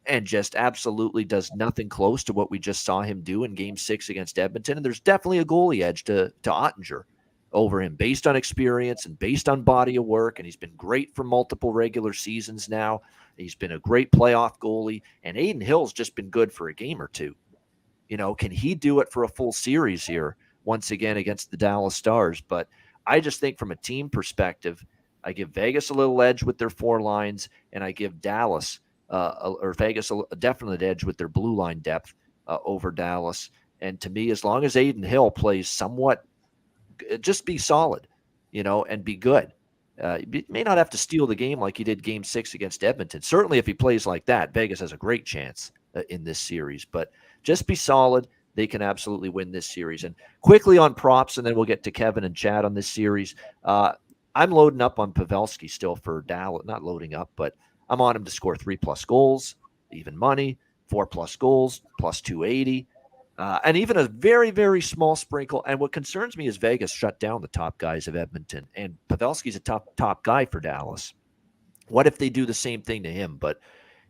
and just absolutely does nothing close to what we just saw him do in Game 6 against Edmonton. And there's definitely a goalie edge to Ottinger over him based on experience and based on body of work. And he's been great for multiple regular seasons now. He's been a great playoff goalie. And Aiden Hill's just been good for a game or two. Can he do it for a full series here once again against the Dallas Stars? But I just think from a team perspective, I give Vegas a little edge with their 4 lines, and I give Dallas or Vegas a definite edge with their blue line depth over Dallas. And to me, as long as Aiden Hill plays somewhat, just be solid, and be good. He may not have to steal the game like he did Game 6 against Edmonton. Certainly, if he plays like that, Vegas has a great chance in this series. But just be solid. They can absolutely win this series. And quickly on props, and then we'll get to Kevin and Chad on this series. I'm loading up on Pavelski still for Dallas. Not loading up, but I'm on him to score 3+ goals, even money, 4+ goals, plus 280. And even a very, very small sprinkle. And what concerns me is Vegas shut down the top guys of Edmonton. And Pavelski's a top guy for Dallas. What if they do the same thing to him? But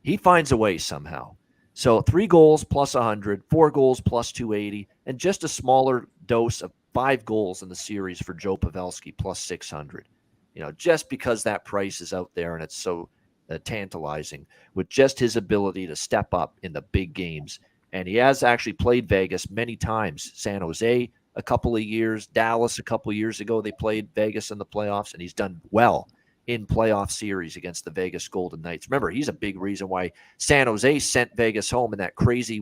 he finds a way somehow. So 3 goals plus 100, 4 goals plus 280, and just a smaller dose of 5 goals in the series for Joe Pavelski plus 600. Just because that price is out there and it's so tantalizing with just his ability to step up in the big games. And he has actually played Vegas many times. San Jose a couple of years, Dallas a couple of years ago, they played Vegas in the playoffs, and he's done well in playoff series against the Vegas Golden Knights. Remember, he's a big reason why San Jose sent Vegas home in that crazy,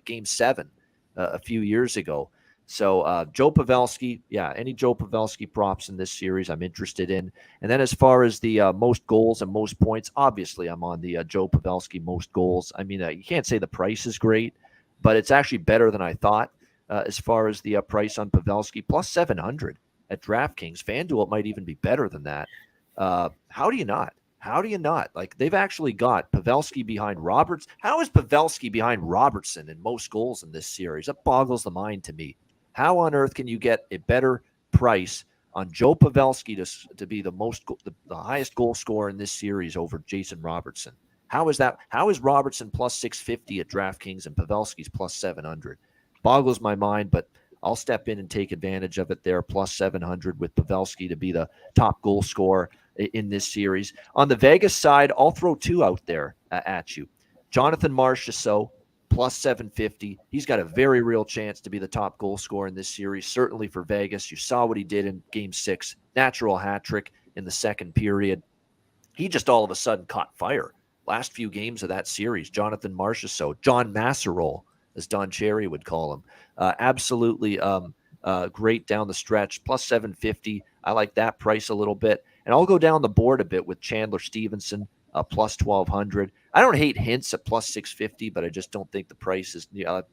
Game 7 a few years ago. So Joe Pavelski, any Joe Pavelski props in this series I'm interested in. And then as far as the most goals and most points, obviously I'm on the Joe Pavelski most goals. I mean, you can't say the price is great, but it's actually better than I thought as far as the price on Pavelski, plus 700 at DraftKings. FanDuel, it might even be better than that. How do you not? How do you not? Like, they've actually got Pavelski behind Roberts. How is Pavelski behind Robertson in most goals in this series? That boggles the mind to me. How on earth can you get a better price on Joe Pavelski to be the highest goal scorer in this series over Jason Robertson? How is that? How is Robertson plus 650 at DraftKings and Pavelski's plus 700? Boggles my mind, but I'll step in and take advantage of it there, plus 700 with Pavelski to be the top goal scorer in this series. On the Vegas side, I'll throw 2 out there at you. Jonathan Marchessault, plus 750. He's got a very real chance to be the top goal scorer in this series, certainly for Vegas. You saw what he did in Game 6, natural hat trick in the second period. He just all of a sudden caught fire. Last few games of that series, Jonathan Marchessault, John Masserole, as Don Cherry would call him. Absolutely great down the stretch, plus 750. I like that price a little bit. And I'll go down the board a bit with Chandler Stevenson, plus 1,200. I don't hate Hintz at plus 650, but I just don't think the price is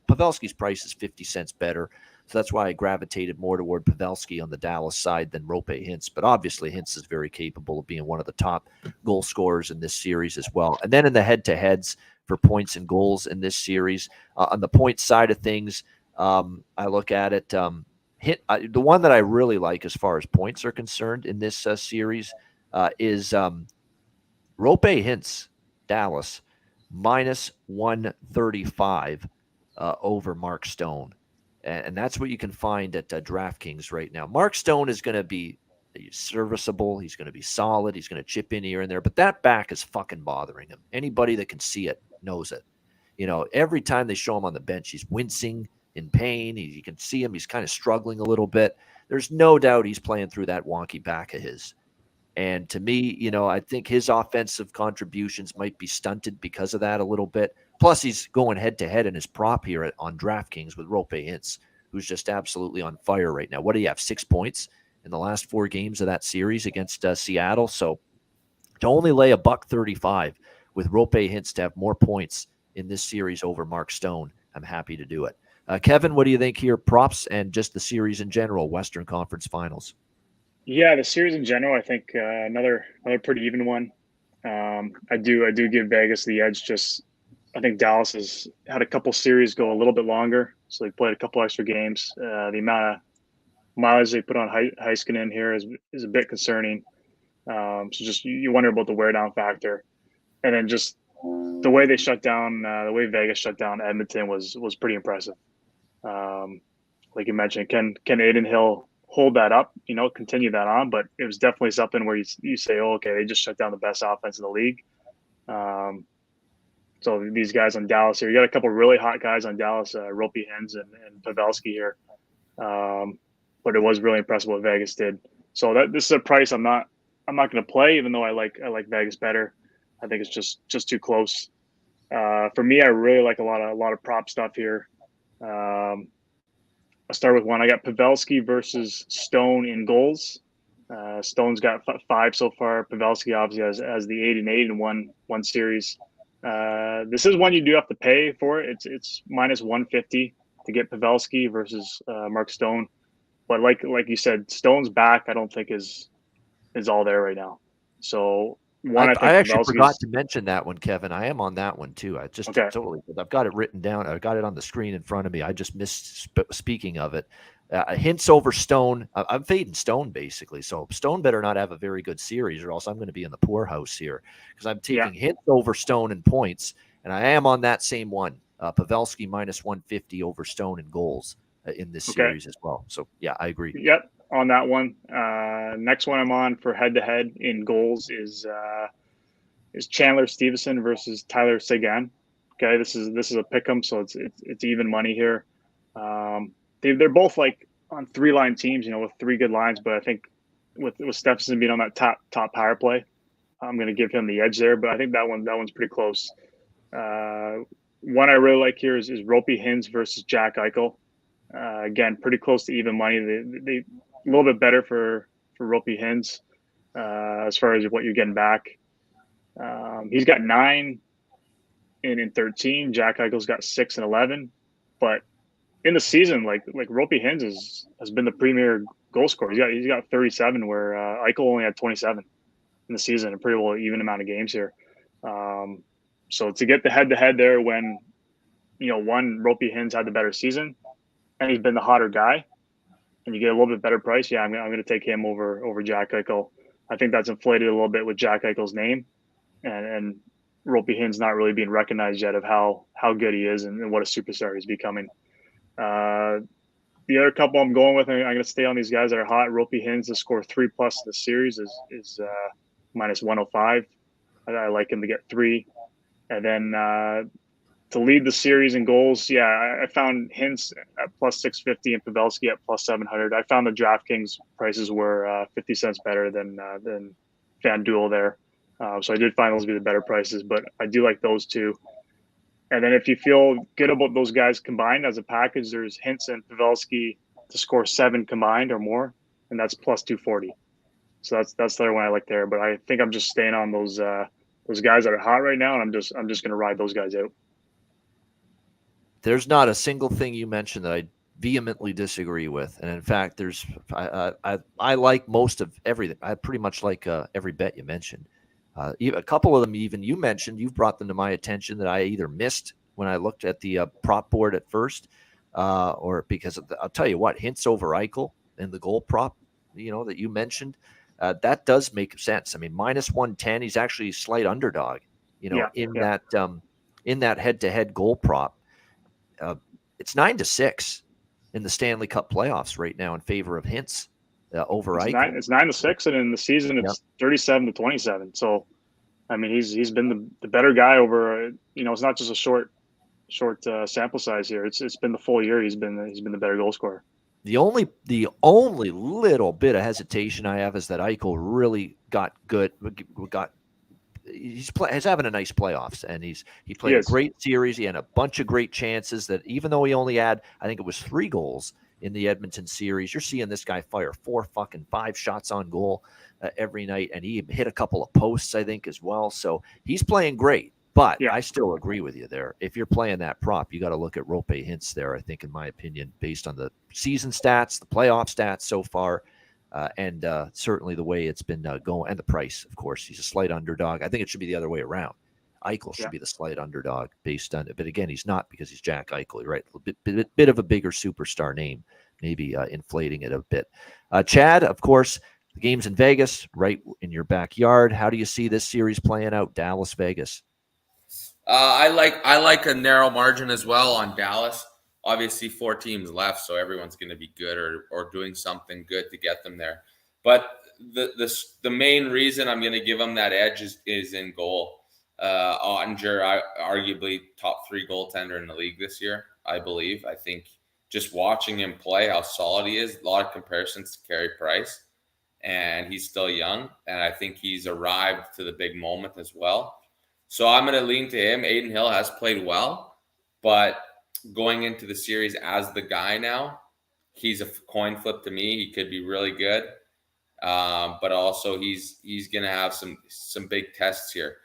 Pavelski's price is 50 cents better. So that's why I gravitated more toward Pavelski on the Dallas side than Roope Hintz. But obviously, Hintz is very capable of being one of the top goal scorers in this series as well. And then in the head-to-heads for points and goals in this series, on the point side of things, I look at it. The one that I really like as far as points are concerned in this series is Roope Hintz, Dallas, minus 135 over Mark Stone. And that's what you can find at DraftKings right now. Mark Stone is going to be serviceable. He's going to be solid. He's going to chip in here and there. But that back is fucking bothering him. Anybody that can see it knows it. Every time they show him on the bench, he's wincing in pain. You can see him. He's kind of struggling a little bit. There's no doubt he's playing through that wonky back of his. And to me, I think his offensive contributions might be stunted because of that a little bit. Plus, he's going head-to-head in his prop here on DraftKings with Roope Hintz, who's just absolutely on fire right now. What do you have, 6 points in the last 4 games of that series against Seattle? So to only lay $135 with Roope Hintz to have more points in this series over Mark Stone, I'm happy to do it. Kevin, what do you think here? Props and just the series in general, Western Conference Finals. Yeah, the series in general, I think another pretty even one. I do give Vegas the edge. Just I think Dallas has had a couple series go a little bit longer, so they played a couple extra games. The amount of mileage they put on Heiskanen here is a bit concerning. So just you wonder about the wear down factor, and then just the way they shut down, the way Vegas shut down Edmonton was pretty impressive. Like you mentioned, can Adin Hill hold that up, continue that on? But it was definitely something where you say, oh, okay, they just shut down the best offense in the league. So these guys on Dallas here, you got a couple really hot guys on Dallas, Roope Hintz and Pavelski here. But it was really impressive what Vegas did. So this is a price I'm not going to play, even though I like Vegas better. I think it's just too close. For me, I really like a lot of prop stuff here. I'll start with one. I got Pavelski versus Stone in goals. Stone's got 5 so far. Pavelski obviously has the 8-8 in one series. This is one you do have to pay for. It's minus 150 to get Pavelski versus Mark Stone. But like you said, Stone's back. I don't think is all there right now. So I think I actually forgot Pavelski's to mention that one, Kevin. I am on that one too. I just okay. totally, I've got it written down. I've got it on the screen in front of me. I just missed speaking of it. Hints over Stone. I'm fading Stone basically. So Stone better not have a very good series, or else I'm going to be in the poorhouse here because I'm taking Hints over Stone in points, and I am on that same one. Pavelski minus 150 over Stone in goals in this series as well. So yeah, I agree. Yep, on that one. Next one I'm on for head-to-head in goals is Chandler Stevenson versus Tyler Seguin. Okay, this is a pick'em, so it's even money here. They're both like on 3-line teams, with 3 good lines, but I think with Stephenson being on that top power play, I'm going to give him the edge there. But I think that one's pretty close. One I really like here is Ropey Hintz versus Jack Eichel. Again, pretty close to even money. They a little bit better for Ropey Hintz as far as what you're getting back. He's got 9 in 13. Jack Eichel's got 6 and 11. But in the season, like Ropey Hintz has been the premier goal scorer. He's got 37, where Eichel only had 27 in the season. A pretty well even amount of games here. So to get the head-to-head there when Ropey Hintz had the better season and he's been the hotter guy, and you get a little bit better price, I'm going to take him over Jack Eichel. I think that's inflated a little bit with Jack Eichel's name, and Ropey Hintz not really being recognized yet of how good he is and what a superstar he's becoming. The other couple I'm going with, I'm going to stay on these guys that are hot. Ropey Hintz to score 3+ in the series is minus 105. I like him to get 3. And then to lead the series in goals, I found Hintz at plus 650 and Pavelski at plus 700. I found the DraftKings prices were 50 cents better than FanDuel there. So I did find those to be the better prices, but I do like those two. And then if you feel good about those guys combined as a package, there's Hintz and Pavelski to score 7 combined or more, and that's plus 240. So that's the other one I like there. But I think I'm just staying on those guys that are hot right now, and I'm just going to ride those guys out. There's not a single thing you mentioned that I vehemently disagree with, and in fact, I like most of everything. I pretty much like every bet you mentioned. A couple of them, even you mentioned, you've brought them to my attention that I either missed when I looked at the prop board at first, or because I'll tell you what, Hintz over Eichel and the goal prop, that you mentioned, that does make sense. I mean, minus 110, he's actually a slight underdog, in that head-to-head goal prop. It's 9-6 in the Stanley Cup playoffs right now in favor of Hintz over Eichel. It's 9-6, and in the season it's 37-27. So, I mean, he's been the better guy over. It's not just a short sample size here. It's been the full year. He's been the better goal scorer. The only little bit of hesitation I have is that Eichel really got good. He's having a nice playoffs, and he played a great series. He had a bunch of great chances that even though he only had, I think it was 3 goals in the Edmonton series, you're seeing this guy fire 5 shots on goal every night, and he hit a couple of posts, I think, as well. So he's playing great, but I still agree with you there. If you're playing that prop, you got to look at Ropey Hintz there, I think, in my opinion, based on the season stats, the playoff stats so far. And certainly the way it's been going, and the price, of course. He's a slight underdog. I think it should be the other way around. Eichel should be the slight underdog based on it. But again, he's not, because he's Jack Eichel, right? A bit of a bigger superstar name, maybe inflating it a bit. Chad, of course, the game's in Vegas, right in your backyard. How do you see this series playing out, Dallas, Vegas? I like a narrow margin as well on Dallas. Obviously 4 teams left, so everyone's going to be good or doing something good to get them there. But the main reason I'm going to give them that edge is in goal. Ottinger, arguably top 3 goaltender in the league this year, I believe. I think just watching him play, how solid he is, a lot of comparisons to Carey Price, and he's still young, and I think he's arrived to the big moment as well. So I'm going to lean to him. Aiden Hill has played well, but going into the series as the guy now, he's a coin flip to me. He could be really good. but also he's going to have some big tests here.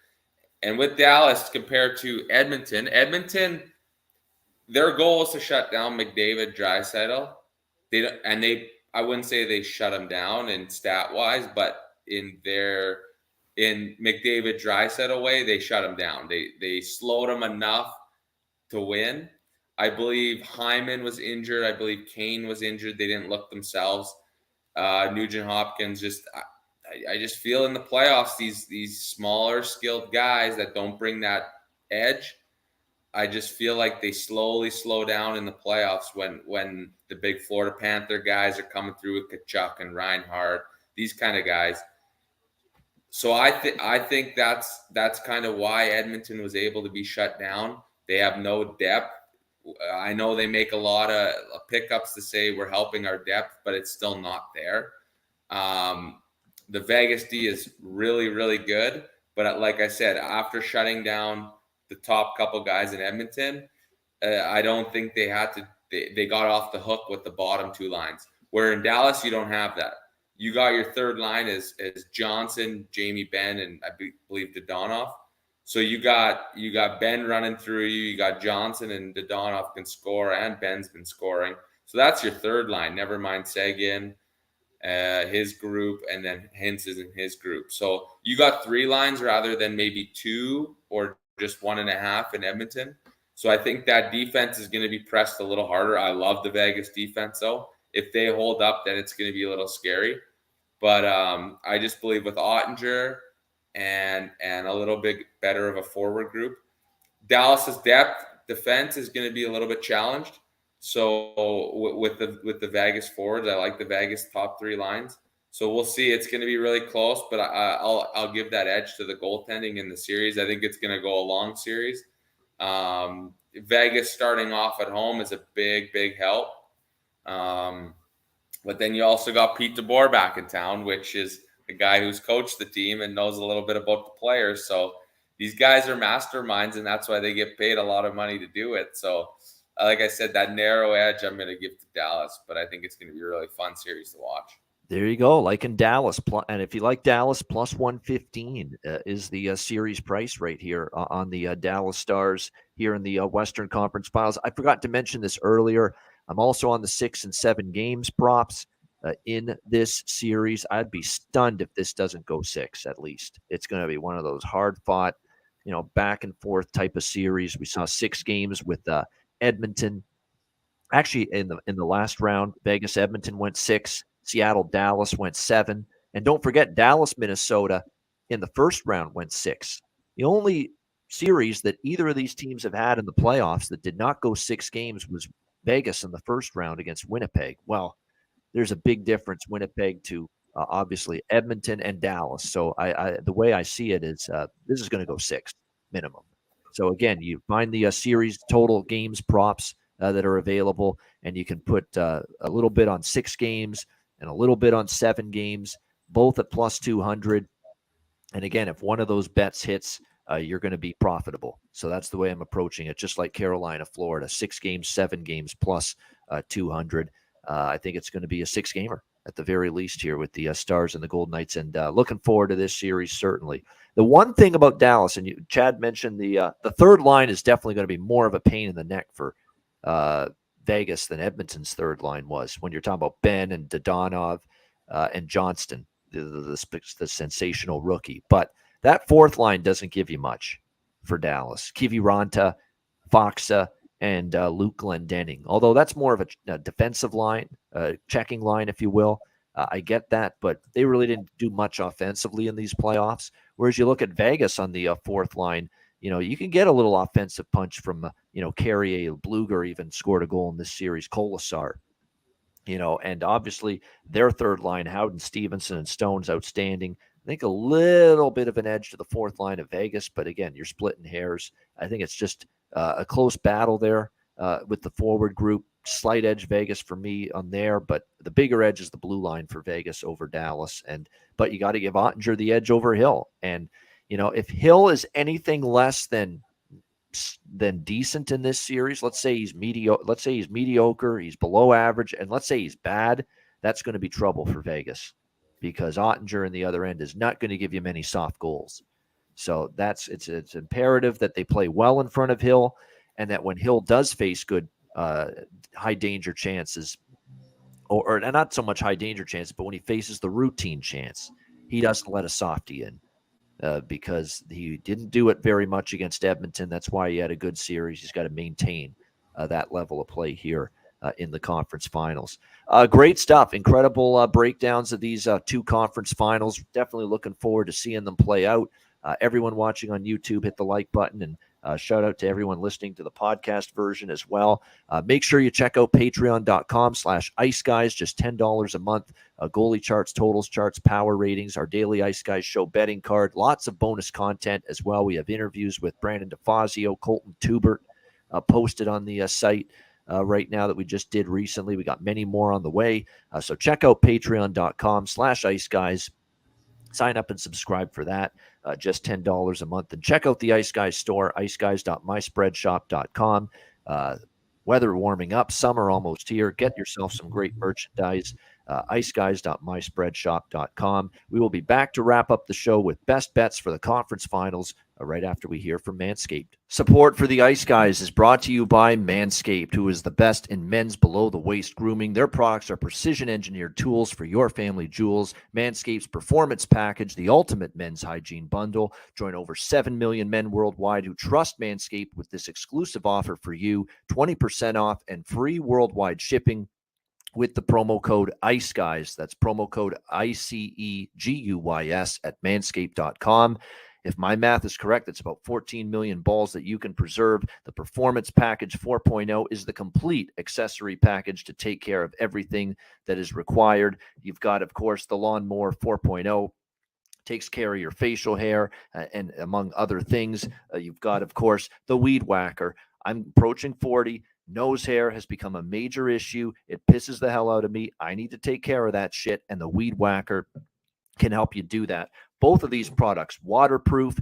And with Dallas compared to Edmonton, their goal is to shut down McDavid, Draisaitl. I wouldn't say they shut him down in stat wise, but in McDavid, Draisaitl way, they shut him down. They slowed him enough to win. I believe Hyman was injured. I believe Kane was injured. They didn't look themselves. Nugent Hopkins I just feel in the playoffs these smaller skilled guys that don't bring that edge. I just feel like they slowly slow down in the playoffs when the big Florida Panther guys are coming through with Kachuk and Reinhart, these kind of guys. So I think that's kind of why Edmonton was able to be shut down. They have no depth. I know they make a lot of pickups to say we're helping our depth, but it's still not there. The Vegas D is really, really good. But like I said, after shutting down the top couple guys in Edmonton, I don't think they got off the hook with the bottom two lines. Where in Dallas, you don't have that. You got your third line as Johnson, Jamie Benn, and I believe Dodonov. So you got Ben running through you. You got Johnson and Dodonov can score, and Ben's been scoring. So that's your third line. Never mind Seguin, his group, and then Hintz is in his group. So you got three lines rather than maybe two or just 1.5 in Edmonton. So I think that defense is going to be pressed a little harder. I love the Vegas defense, though. If they hold up, then it's going to be a little scary. But I just believe with Ottinger and a little bit better of a forward group, Dallas's defense is going to be a little bit challenged. So with the Vegas forwards, I like the Vegas top three lines. So we'll see. It's going to be really close, but I'll give that edge to the goaltending in the series. I think it's going to go a long series. Vegas starting off at home is a big help. But then you also got Pete DeBoer back in town, which is the guy who's coached the team and knows a little bit about the players. So these guys are masterminds, and that's why they get paid a lot of money to do it. So like I said, that narrow edge I'm going to give to Dallas, but I think it's going to be a really fun series to watch. There you go. Like in Dallas. And if you like Dallas, plus 115 is the series price right here on the Dallas Stars here in the Western Conference Finals. I forgot to mention this earlier. I'm also on the 6 and 7 games props in this series. I'd be stunned if this doesn't go 6 at least. It's going to be one of those hard-fought, back and forth type of series. We saw 6 games with Edmonton. Actually, in the last round, Vegas Edmonton went 6. Seattle Dallas went 7. And don't forget, Dallas Minnesota in the first round went 6. The only series that either of these teams have had in the playoffs that did not go 6 games was Vegas in the first round against Winnipeg. Well, there's a big difference, Winnipeg to obviously Edmonton and Dallas. So the way I see it is this is going to go 6 minimum. So again, you find the series total games props that are available, and you can put a little bit on 6 games and a little bit on 7 games, both at plus 200. And again, if one of those bets hits, you're going to be profitable. So that's the way I'm approaching it, just like Carolina, Florida, 6 games, 7 games plus 200. I think it's going to be a 6-gamer at the very least here with the Stars and the Golden Knights, and looking forward to this series, certainly. The one thing about Dallas, and Chad mentioned the third line is definitely going to be more of a pain in the neck for Vegas than Edmonton's third line was when you're talking about Ben and Dodonov and Johnston, the sensational rookie. But that fourth line doesn't give you much for Dallas. Kiviranta, Faksa, and Luke Glendening. Although that's more of a defensive line, checking line, if you will. I get that, but they really didn't do much offensively in these playoffs. Whereas you look at Vegas on the fourth line, you can get a little offensive punch from, Carrier. Bluger even scored a goal in this series. Kolasar, and obviously their third line, Howden, Stevenson, and Stone's outstanding. I think a little bit of an edge to the fourth line of Vegas, but again, you're splitting hairs. I think it's just a close battle there with the forward group. Slight edge Vegas for me on there, but the bigger edge is the blue line for Vegas over Dallas. But you got to give Ottinger the edge over Hill. And if Hill is anything less than decent in this series, let's say he's mediocre, he's below average, and let's say he's bad, that's going to be trouble for Vegas. because Ottinger in the other end is not going to give you many soft goals. So it's imperative that they play well in front of Hill, and that when Hill does face good high danger chances, or not so much high danger chances, but when he faces the routine chance, he doesn't let a softie in. Because he didn't do it very much against Edmonton. That's why he had a good series. He's got to maintain that level of play here in the conference finals. Great stuff. Incredible breakdowns of these two conference finals. Definitely looking forward to seeing them play out. Everyone watching on YouTube, hit the like button, and shout out to everyone listening to the podcast version as well. Make sure you check out patreon.com/Ice Guys, just $10 a month. Goalie charts, totals charts, power ratings, our daily Ice Guys show betting card, lots of bonus content as well. We have interviews with Brandon DeFazio, Colton Tubert posted on the site right now that we just did recently. We got many more on the way. So check out patreon.com/Ice Guys. Sign up and subscribe for that, just $10 a month. And check out the Ice Guys store, iceguys.myspreadshop.com. Weather warming up, summer almost here. Get yourself some great merchandise, iceguys.myspreadshop.com. We will be back to wrap up the show with best bets for the conference finals right after we hear from Manscaped. Support for the Ice Guys is brought to you by Manscaped, who is the best in men's below-the-waist grooming. Their products are precision-engineered tools for your family jewels. Manscaped's Performance Package, the ultimate men's hygiene bundle. Join over 7 million men worldwide who trust Manscaped with this exclusive offer for you, 20% off and free worldwide shipping with the promo code ICEGUYS. That's promo code ICEGUYS at manscaped.com. If my math is correct, it's about 14 million balls that you can preserve. The Performance Package 4.0 is the complete accessory package to take care of everything that is required. You've got, of course, the Lawnmower 4.0. Takes care of your facial hair and among other things. You've got, of course, the Weed Whacker. I'm approaching 40. Nose hair has become a major issue. It pisses the hell out of me. I need to take care of that shit, and the Weed Whacker can help you do that. Both of these products, waterproof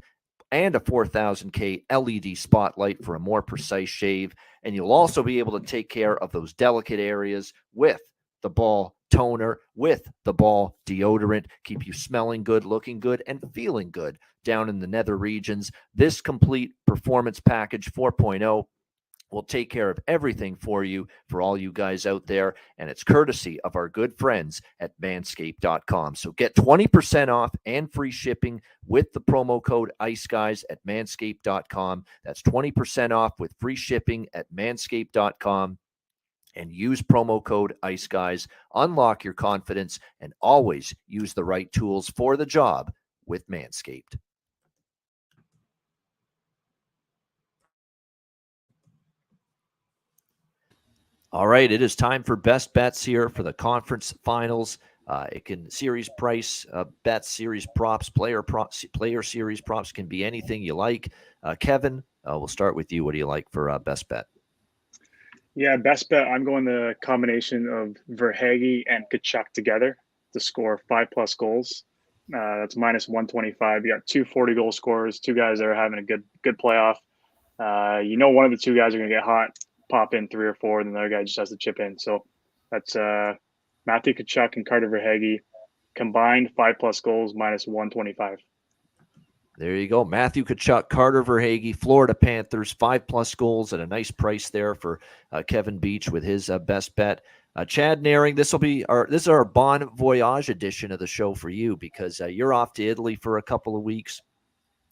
and a 4000K LED spotlight for a more precise shave. And you'll also be able to take care of those delicate areas with the ball toner, with the ball deodorant, keep you smelling good, looking good, and feeling good down in the nether regions. This complete Performance Package 4.0 will take care of everything for you, for all you guys out there, and it's courtesy of our good friends at manscaped.com. So get 20% off and free shipping with the promo code ICEGUYS at manscaped.com. That's 20% off with free shipping at manscaped.com. And use promo code ICEGUYS. Unlock your confidence and always use the right tools for the job with Manscaped. All right, it is time for best bets here for the conference finals. It can series price bets, series props, player series props, can be anything you like. Kevin, we'll start with you. What do you like for best bet? Yeah, best bet. I'm going the combination of Verhaeghe and Tkachuk together to score 5+ goals. That's minus 125. You got two 40-goal scorers, two guys that are having a good playoff. One of the two guys are going to get hot, pop in 3 or 4, and the other guy just has to chip in. So that's Matthew Tkachuk and Carter Verhaeghe combined 5+ goals, minus 125. There you go. Matthew Tkachuk, Carter Verhaeghe, Florida Panthers, 5+ goals at a nice price there for Kevin Beach with his best bet. Chad Naring, this is our Bon Voyage edition of the show for you, because you're off to Italy for a couple of weeks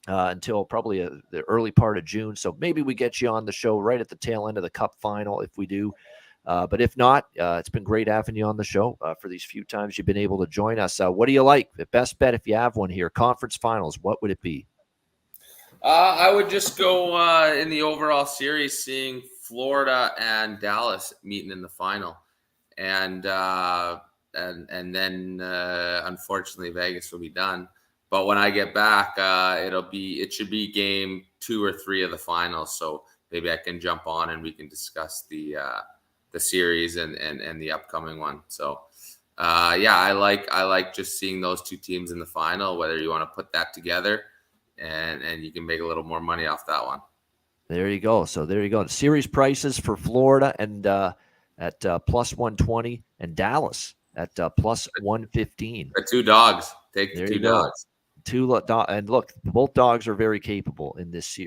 until probably the early part of June. So maybe we get you on the show right at the tail end of the Cup final if we do. But if not, it's been great having you on the show for these few times you've been able to join us. What do you like? The best bet, if you have one here, conference finals, what would it be? I would just go in the overall series, seeing Florida and Dallas meeting in the final, and then unfortunately Vegas will be done. But when I get back, it should be game 2 or 3 of the finals. So maybe I can jump on and we can discuss the series and the upcoming one. So I like just seeing those two teams in the final, whether you want to put that together and you can make a little more money off that one. There you go. So there you go. The series prices for Florida and at plus 120, and Dallas at plus 115. The 2 dogs. Take the There 2 you go. dogs. And look, both dogs are very capable in this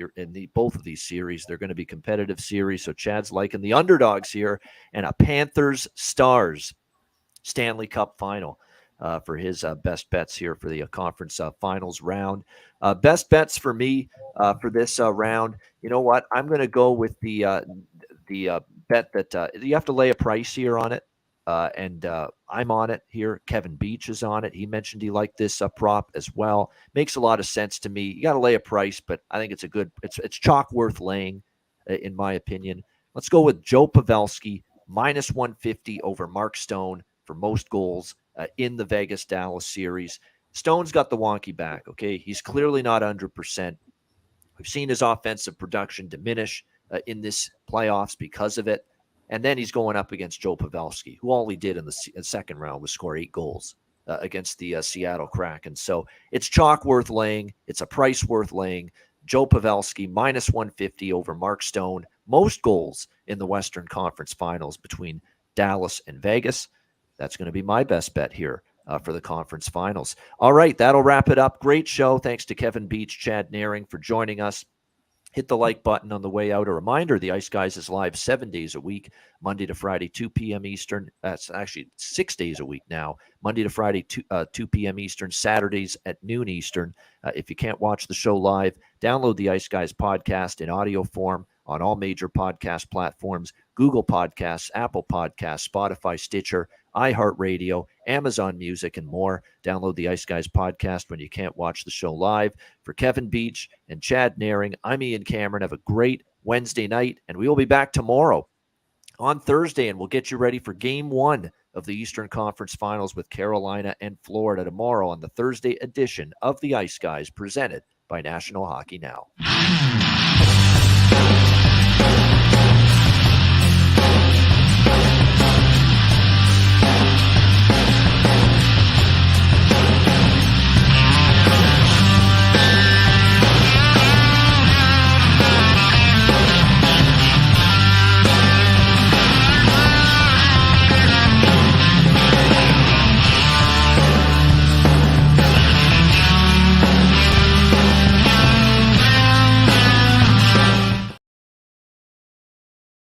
both of these series. They're going to be competitive series. So Chad's liking the underdogs here, and a Panthers Stars Stanley Cup final for his best bets here for the conference finals round. Best bets for me for this round. You know what? I'm going to go with the bet that you have to lay a price here on it. And I'm on it here. Kevin Beach is on it. He mentioned he liked this prop as well. Makes a lot of sense to me. You got to lay a price, but I think it's it's chalk worth laying, in my opinion. Let's go with Joe Pavelski minus 150 over Mark Stone for most goals in the Vegas-Dallas series. Stone's got the wonky back, okay? He's clearly not 100%. We've seen his offensive production diminish in this playoffs because of it. And then he's going up against Joe Pavelski, who all he did in the second round was score 8 goals against the Seattle Kraken. So it's chalk worth laying. It's a price worth laying. Joe Pavelski minus 150 over Mark Stone. Most goals in the Western Conference Finals between Dallas and Vegas. That's going to be my best bet here for the conference finals. All right, that'll wrap it up. Great show. Thanks to Kevin Beach, Chad Naring for joining us. Hit the like button on the way out. A reminder, the Ice Guys is live 7 days a week, Monday to Friday, 2 p.m. Eastern. That's actually 6 days a week now, Monday to Friday, 2 p.m. Eastern, Saturdays at noon Eastern. If you can't watch the show live, download the Ice Guys podcast in audio form on all major podcast platforms, Google Podcasts, Apple Podcasts, Spotify, Stitcher, iHeartRadio, Amazon Music, and more. Download the Ice Guys podcast when you can't watch the show live. For Kevin Beach and Chad Naring, I'm Ian Cameron. Have a great Wednesday night, and we will be back tomorrow on Thursday, and we'll get you ready for Game 1 of the Eastern Conference Finals with Carolina and Florida tomorrow on the Thursday edition of the Ice Guys, presented by National Hockey Now.